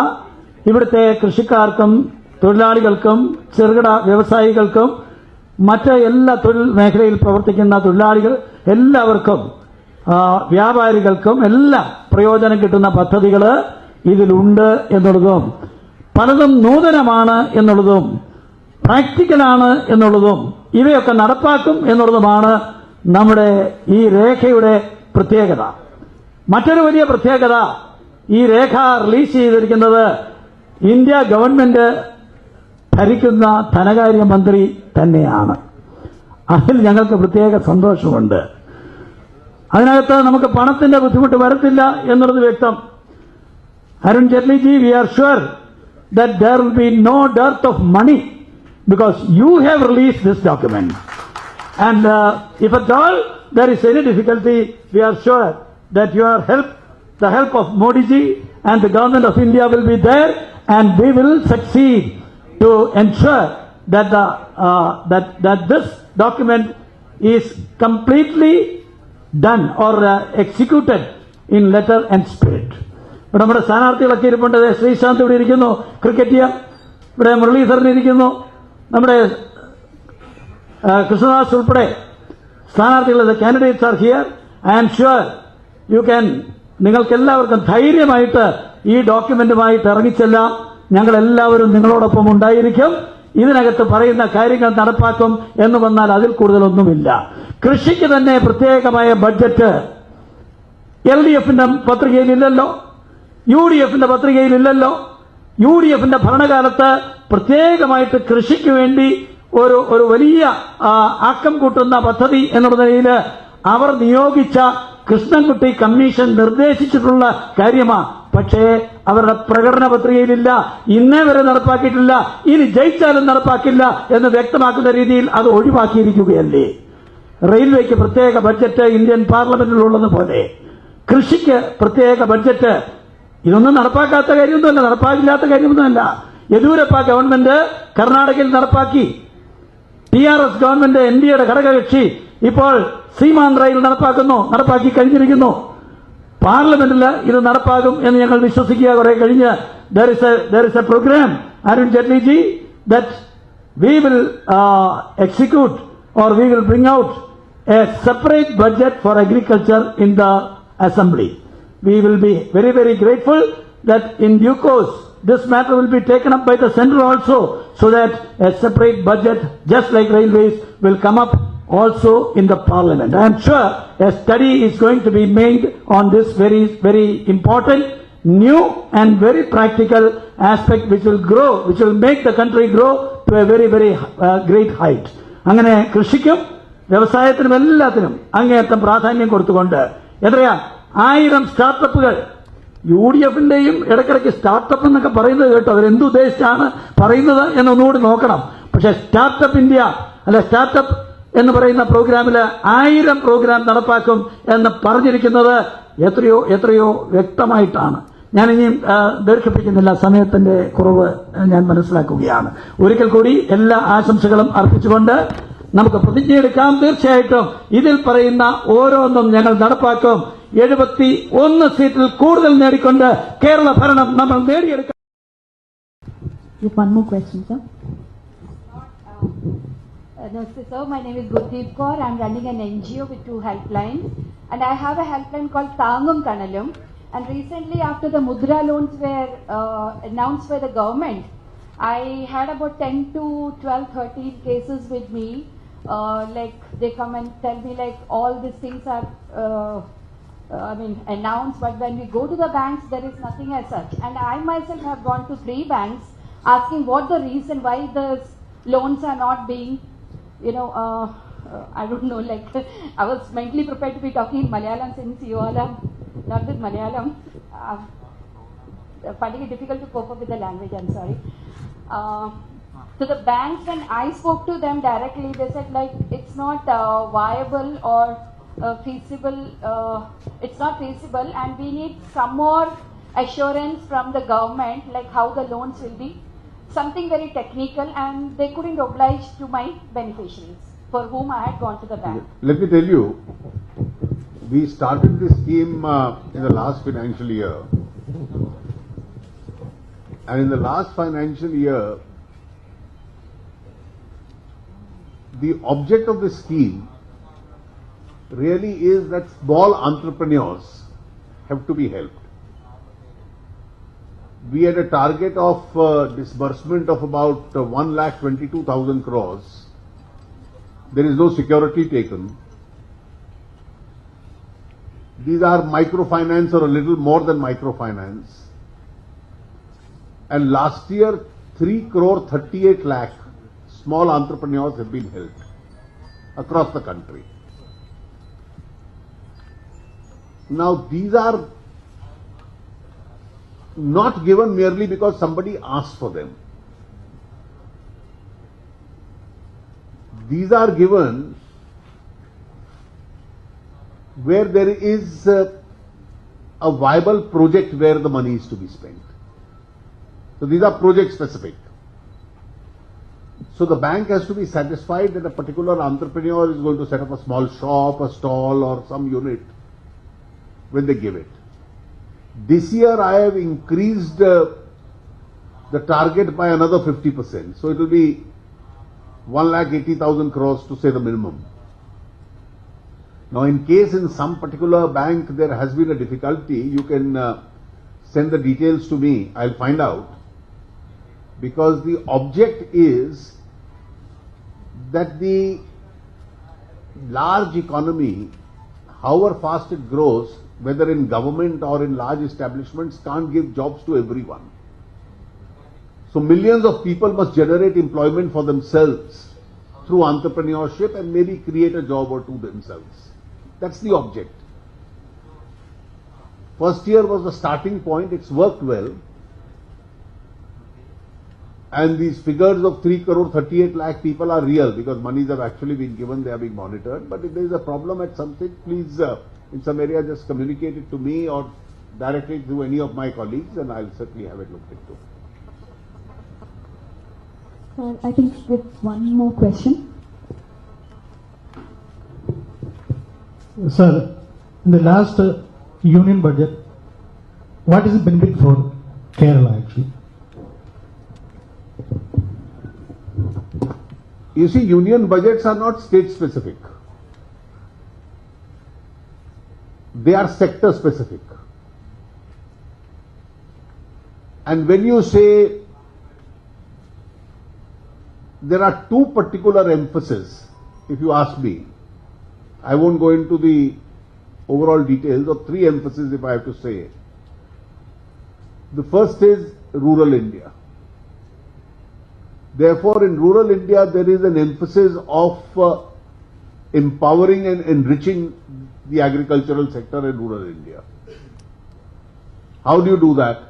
H: ഇവിടുത്തെ കൃഷിക്കാർക്കും തൊഴിലാളികൾക്കും ചെറുകിട വ്യവസായികൾക്കും മറ്റ് എല്ലാ തൊഴിൽ മേഖലയിൽ പ്രവർത്തിക്കുന്ന തൊഴിലാളികൾ എല്ലാവർക്കും വ്യാപാരികൾക്കും എല്ലാം പ്രയോജനം കിട്ടുന്ന പദ്ധതികൾ ഇതിലുണ്ട് എന്നുള്ളതും പലതും നൂതനമാണ് എന്നുള്ളതും പ്രാക്ടിക്കലാണ് എന്നുള്ളതും ഇവയൊക്കെ നടപ്പാക്കും എന്നുള്ളതുമാണ് നമ്മുടെ ഈ രേഖയുടെ പ്രത്യേകത. മറ്റൊരു വലിയ പ്രത്യേകത, ഈ രേഖ റിലീസ് ചെയ്തിരിക്കുന്നത് ഇന്ത്യ ഗവൺമെന്റ് ഭരിക്കുന്ന ധനകാര്യമന്ത്രി തന്നെയാണ്. അതിൽ ഞങ്ങൾക്ക് പ്രത്യേക സന്തോഷമുണ്ട്. അതിനകത്ത് നമുക്ക് പണത്തിന്റെ ബുദ്ധിമുട്ട് വരത്തില്ല എന്നുള്ളത് വ്യക്തം. Arun Jaitley ji, we are sure that there will be no dearth of money because you have released this document. And if at all there is any difficulty, we are sure that your help, the help of Modi ji and the government of India will be there, and we will succeed to ensure that that this document is completely done or executed in letter and spirit. ഇവിടെ നമ്മുടെ സ്ഥാനാർത്ഥികളൊക്കെ ഇരിപ്പുണ്ട്. ശ്രീശാന്ത് ഇവിടെ ഇരിക്കുന്നു, ക്രിക്കറ്റിയർ. ഇവിടെ മുരളീധരൻ ഇരിക്കുന്നു. നമ്മുടെ കൃഷ്ണദാസ് ഉൾപ്പെടെ സ്ഥാനാർത്ഥികൾ, candidates are here. I am sure you can, നിങ്ങൾക്ക് എല്ലാവർക്കും ധൈര്യമായിട്ട് ഈ ഡോക്യുമെന്റുമായിട്ട് ഇറങ്ങിച്ചെല്ലാം. ഞങ്ങളെല്ലാവരും നിങ്ങളോടൊപ്പം ഉണ്ടായിരിക്കും. ഇതിനകത്ത് പറയുന്ന കാര്യങ്ങൾ നടപ്പാക്കും എന്ന് വന്നാൽ അതിൽ കൂടുതലൊന്നുമില്ല. കൃഷിക്ക് തന്നെ പ്രത്യേകമായ ബഡ്ജറ്റ് LDFന്റെ പത്രികയിലില്ലല്ലോ, UDFന്റെ പത്രികയിലില്ലല്ലോ. UDFന്റെ ഭരണകാലത്ത് പ്രത്യേകമായിട്ട് കൃഷിക്ക് വേണ്ടി ഒരു വലിയ ആക്കം കൂട്ടുന്ന പദ്ധതി എന്നുള്ള നിലയിൽ അവർ നിയോഗിച്ച കൃഷ്ണൻകുട്ടി കമ്മീഷൻ നിർദ്ദേശിച്ചിട്ടുള്ള കാര്യമാണ്. പക്ഷേ അവരുടെ പ്രകടന പത്രികയിലില്ല, ഇന്നേ വരെ നടപ്പാക്കിയിട്ടില്ല, ഇനി ജയിച്ചാലും നടപ്പാക്കില്ല എന്ന് വ്യക്തമാക്കുന്ന രീതിയിൽ അത് ഒഴിവാക്കിയിരിക്കുകയല്ലേ. റെയിൽവേക്ക് പ്രത്യേക ബഡ്ജറ്റ് ഇന്ത്യൻ പാർലമെന്റിലുള്ളതുപോലെ കൃഷിക്ക് പ്രത്യേക ബഡ്ജറ്റ്. ഇതൊന്നും നടപ്പാക്കാത്ത കാര്യമൊന്നുമല്ല, നടപ്പാക്കില്ലാത്ത കാര്യമൊന്നുമല്ല. യെദ്യൂരപ്പ ഗവൺമെന്റ് കർണാടകയിൽ നടപ്പാക്കി. TRS ഗവൺമെന്റ് NDAയുടെ ഘടകകക്ഷി ഇപ്പോൾ സീമാന്ധ്രയിൽ നടപ്പാക്കി കഴിഞ്ഞിരിക്കുന്നു. പാർലമെന്റിൽ ഇത് നടപ്പാകും എന്ന് ഞങ്ങൾ വിശ്വസിക്കുക. കുറെ കഴിഞ്ഞ് there is a program, Arun Jaitley ji, that we will execute or we will bring out a separate budget for agriculture in the assembly. We will be very, very grateful that in due course this matter will be taken up by the centre also, so that a separate budget just like railways will come up also in the parliament. I am sure a study is going to be made on this very, very important, new and very practical aspect which will make the country grow to a very, very great height. അങ്ങനെ കൃഷിക്കും വ്യവസായത്തിനും എല്ലാത്തിനും അങ്ങേയറ്റം പ്രാധാന്യം കൊടുത്തുകൊണ്ട് എത്രയാ 1000 സ്റ്റാർട്ടപ്പുകൾ. UDFന്റെയും ഇടയ്ക്കിടയ്ക്ക് startup എന്നൊക്കെ പറയുന്നത് കേട്ടോ, അവരെന്തുദ്ദേശിച്ചാണ് പറയുന്നത് എന്നൊന്നുകൂടി നോക്കണം. പക്ഷേ സ്റ്റാർട്ടപ്പ് ഇന്ത്യ അല്ല, സ്റ്റാർട്ടപ്പ് എന്ന് പറയുന്ന പ്രോഗ്രാമില് 1000 പ്രോഗ്രാം നടപ്പാക്കും എന്ന് പറഞ്ഞിരിക്കുന്നത് എത്രയോ വ്യക്തമായിട്ടാണ്. ഞാനിനിയും ദീർഘിപ്പിക്കുന്നില്ല, സമയത്തിന്റെ കുറവ് ഞാൻ മനസ്സിലാക്കുകയാണ്. ഒരിക്കൽ കൂടി എല്ലാ ആശംസകളും അർപ്പിച്ചുകൊണ്ട് നമുക്ക് പ്രതിജ്ഞയെടുക്കാം. തീർച്ചയായിട്ടും ഇതിൽ പറയുന്ന ഓരോന്നും ഞങ്ങൾ നടപ്പാക്കും. 71 സീറ്റിൽ കൂടുതൽ നേടിക്കൊണ്ട് കേരള ഭരണം നമ്മൾ നേടിയെടുക്കാം.
B: One more question, sir.
I: Namaste, sir. My name is Gurdeep Kaur. I'm running an NGO with 2 helplines, and I have a helpline called Thangum Kanalum. And recently, after the Mudra loans were announced by the government, I had about 10 to 12, 13 cases with me. Like they come and tell me like all these things are announced, but when we go to the banks, there is nothing as such. And I myself have gone to 3 banks asking what the reason why the loans are not being, I don't know, like I was mentally prepared to be talking in Malayalam since you all are not with Malayalam. Finding it difficult to cope up with the language, I'm sorry. So the banks, when I spoke to them directly, they said like it's not viable or feasible. It's not feasible, and we need some more assurance from the government, like how the loans will be. Something very technical, and they couldn't oblige to my beneficiaries for whom I had gone to the bank.
F: Let me tell you, we started this scheme in the last financial year, and in the last financial year, the object of the scheme really is that small entrepreneurs have to be helped. We had a target of disbursement of about 1,22,000 crores. There is no security taken. These are microfinance or a little more than microfinance. And last year, 3 crore 38 lakh small entrepreneurs have been helped. across the country. Now, these are not given merely because somebody asked for them. These are given where there is a viable project where the money is to be spent. So these are project specific. So the bank has to be satisfied that a particular entrepreneur is going to set up a small shop, a stall or some unit when they give it. This year I have increased the target by another 50%. So it will be 1,80,000 crores to say the minimum. Now in case in some particular bank there has been a difficulty, you can send the details to me, I'll find out. Because the object is that the large economy, however fast it grows, whether in government or in large establishments, can't give jobs to everyone. So millions of people must generate employment for themselves through entrepreneurship and maybe create a job or two themselves. That's the object. First year was the starting point, it's worked well. And these figures of 3 crore 38 lakh people are real because monies have actually been given, they are being monitored. But if there is a problem at something, please in some area just communicate it to me or direct it to any of my colleagues and I'll certainly have it looked into.
B: I think with one more question.
J: Sir, in the last union budget, what is the benefit for Kerala actually?
F: You see, union budgets are not state specific. They are sector specific. And when you say there are two particular emphases, if you ask me, I won't go into the overall details of three emphases if I have to say. The first is rural India. Therefore, in rural India, there is an emphasis of empowering and enriching the agricultural sector in rural India. How do you do that?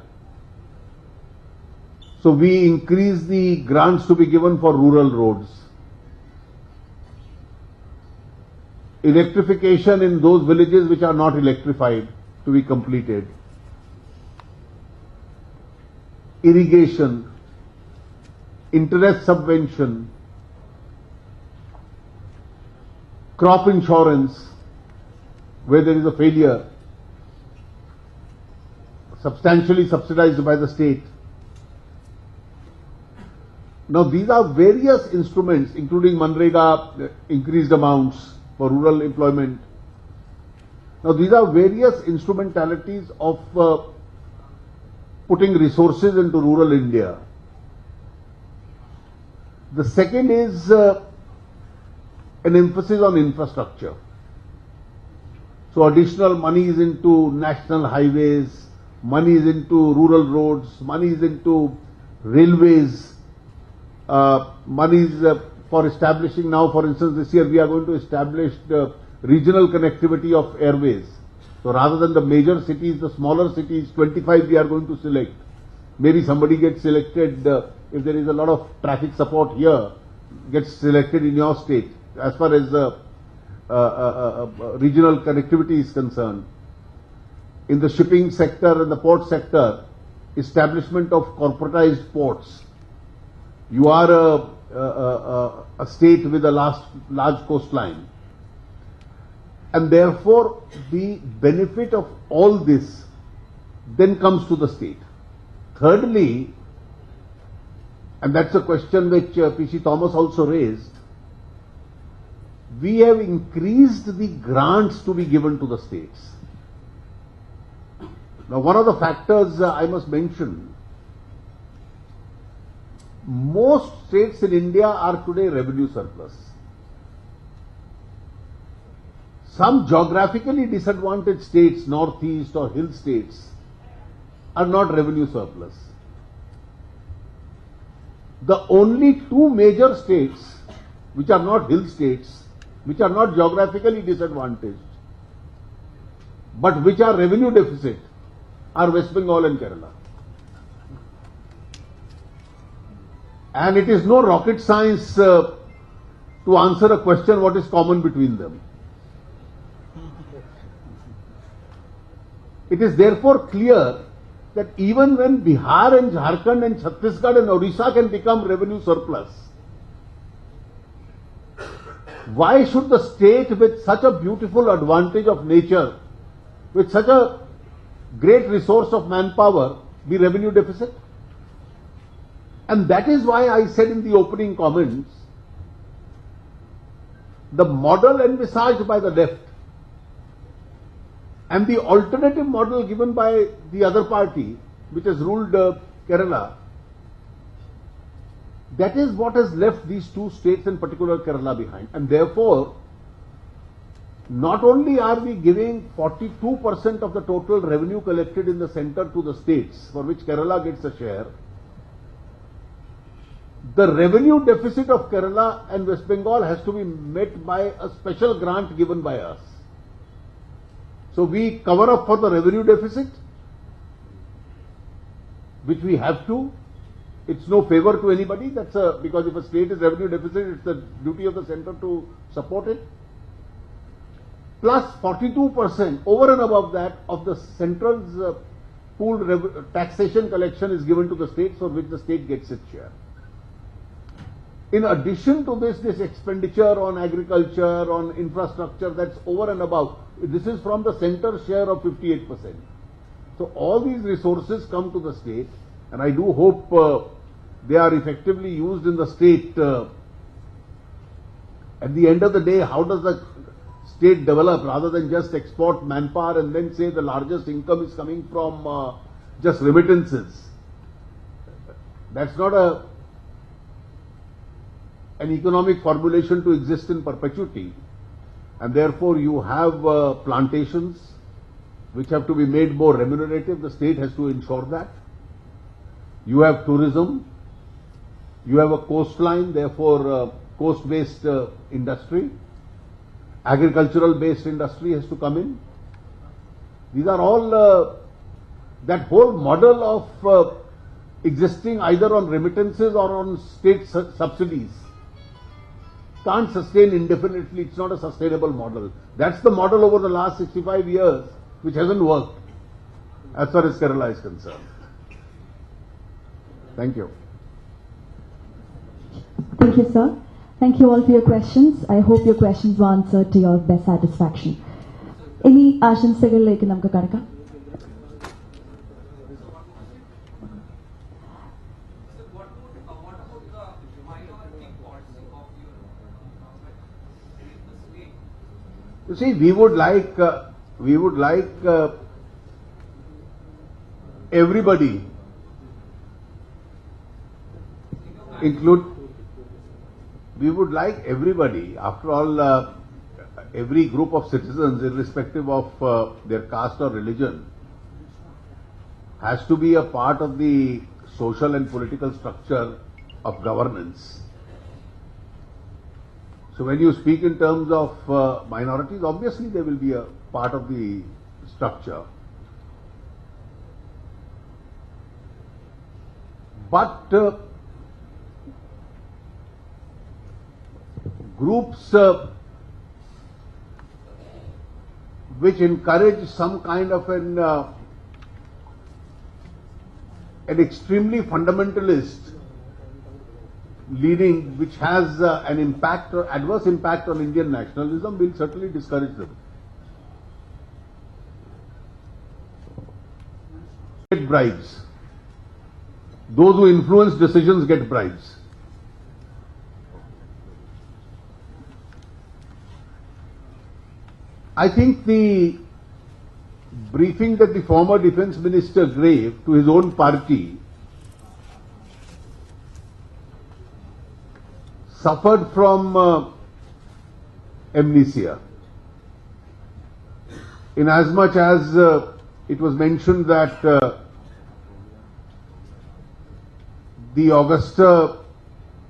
F: So we increase the grants to be given for rural roads. Electrification in those villages which are not electrified to be completed. Irrigation. Interest subvention, crop insurance, where there is a failure, substantially subsidized by the state. Now these are various instruments, including Manrega, increased amounts for rural employment. Now these are various instrumentalities of putting resources into rural India. The second is an emphasis on infrastructure. So additional money is into national highways, money is into rural roads, money is into railways, money is for establishing now, for instance, this year we are going to establish the regional connectivity of airways. So rather than the major cities, the smaller cities, 25 we are going to select. Maybe somebody gets selected, if there is a lot of traffic support here, gets selected in your state as far as regional connectivity is concerned. In the shipping sector and the port sector, establishment of corporatized ports. You are a state with a large coastline. And therefore, the benefit of all this then comes to the state. Thirdly, and that's a question which P.C. Thomas also raised, we have increased the grants to be given to the states. Now, one of the factors I must mention, most states in India are today revenue surplus. Some geographically disadvantaged states, northeast or hill states, are not revenue surplus. The only two major states which are not hill states which are not geographically disadvantaged, but which are revenue deficit, are West Bengal and Kerala. And it is no rocket science to answer a question what is common between them. It is therefore clear that even when Bihar and Jharkhand and Chhattisgarh and Odisha can become revenue surplus, why should the state with such a beautiful advantage of nature, with such a great resource of manpower, be revenue deficit? And that is why I said in the opening comments, the model envisaged by the left and the alternative model given by the other party, which has ruled Kerala, that is what has left these two states, in particular Kerala, behind. And therefore, not only are we giving 42% of the total revenue collected in the center to the states, for which Kerala gets a share, the revenue deficit of Kerala and West Bengal has to be met by a special grant given by us. So we cover up for the revenue deficit, which we have to. It's no favor to anybody. Because if a state is revenue deficit, it's the duty of the center to support it. Plus 42% over and above that of the central's pooled taxation collection is given to the states, for which the state gets its share. In addition to this expenditure on agriculture, on infrastructure, that's over and above. This is from the center share of 58%. So all these resources come to the state, and I do hope they are effectively used in the state. At the end of the day, how does the state develop rather than just export manpower and then say the largest income is coming from just remittances? That's not an economic formulation to exist in perpetuity, and therefore you have plantations which have to be made more remunerative. The state has to ensure that. You have tourism, you have a coastline, therefore coast-based industry, agricultural-based industry has to come in. These are all, that whole model of existing either on remittances or on state subsidies can't sustain indefinitely. It's not a sustainable model. That's the model over the last 65 years, which hasn't worked as far as Kerala is concerned. Thank you.
B: Thank you, sir. Thank you all for your questions. I hope your questions were answered to your best satisfaction. ഇനി ആശംസകളിലേക്ക് നമുക്ക് കടക്കാം.
F: You see, we would like everybody, after all, every group of citizens, irrespective of their caste or religion, has to be a part of the social and political structure of governance. So when you speak in terms of minorities, obviously they will be a part of the structure. But groups which encourage some kind of an extremely fundamentalist leading, which has an impact or adverse impact on Indian nationalism, will certainly discourage them. Get bribes. Those who influence decisions get bribes. I think the briefing that the former defense minister gave to his own party suffered from amnesia, in as much as it was mentioned that the Augusta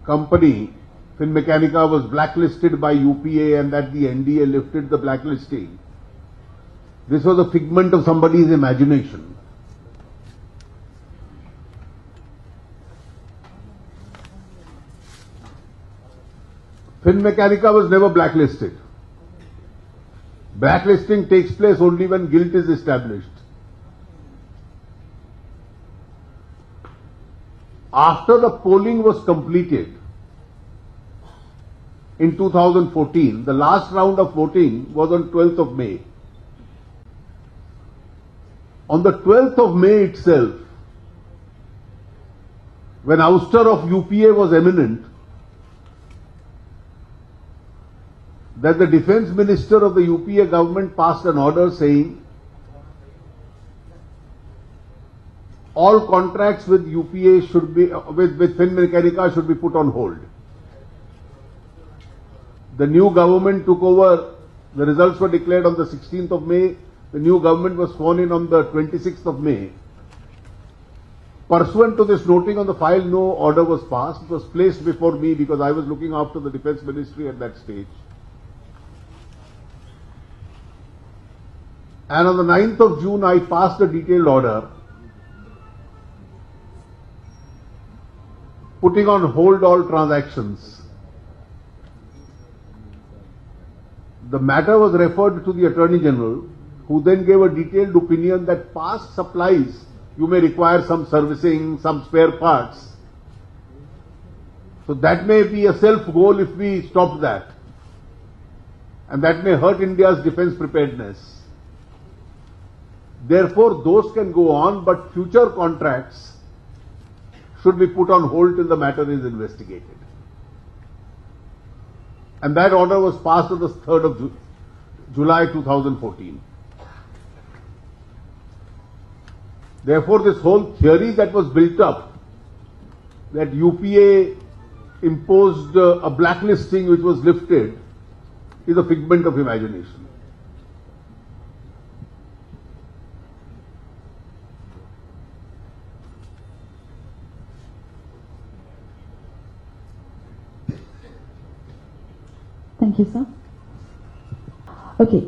F: company Finmechanica was blacklisted by UPA and that the NDA lifted the blacklisting. This was a figment of somebody's imagination. Finmechanica was never blacklisted. Blacklisting takes place only when guilt is established. After the polling was completed in 2014, the last round of voting was on 12th of May. On the 12th of May itself, when ouster of UPA was imminent, that the defense minister of the UPA government passed an order saying all contracts with UPA should be, with Finmechanica should be put on hold. The new government took over, the results were declared on the 16th of May, the new government was sworn in on the 26th of May. Pursuant to this noting on the file, no order was passed. It was placed before me because I was looking after the defense ministry at that stage. And on the 9th of June, I passed a detailed order putting on hold all transactions. The matter was referred to the Attorney General, who then gave a detailed opinion that past supplies, you may require some servicing, some spare parts. So that may be a self-goal if we stop that. And that may hurt India's defense preparedness. Therefore, those can go on, but future contracts should be put on hold till the matter is investigated. And that order was passed on the 3rd of July 2014. Therefore, this whole theory that was built up, that UPA imposed a blacklisting which was lifted, is a figment of imagination.
B: Thank you sir. Okay,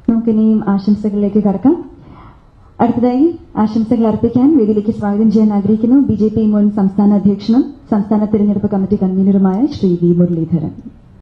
B: നമുക്കിനിയും ആശംസകളിലേക്ക് കടക്കാം. അടുത്തതായി ആശംസകൾ അർപ്പിക്കാൻ വേദിയിലേക്ക് സ്വാഗതം ചെയ്യാൻ ആഗ്രഹിക്കുന്നു BJP മുൻ സംസ്ഥാന അധ്യക്ഷനും സംസ്ഥാന തെരഞ്ഞെടുപ്പ് കമ്മിറ്റി കൺവീനറുമായ ശ്രീ വി മുരളീധരൻ.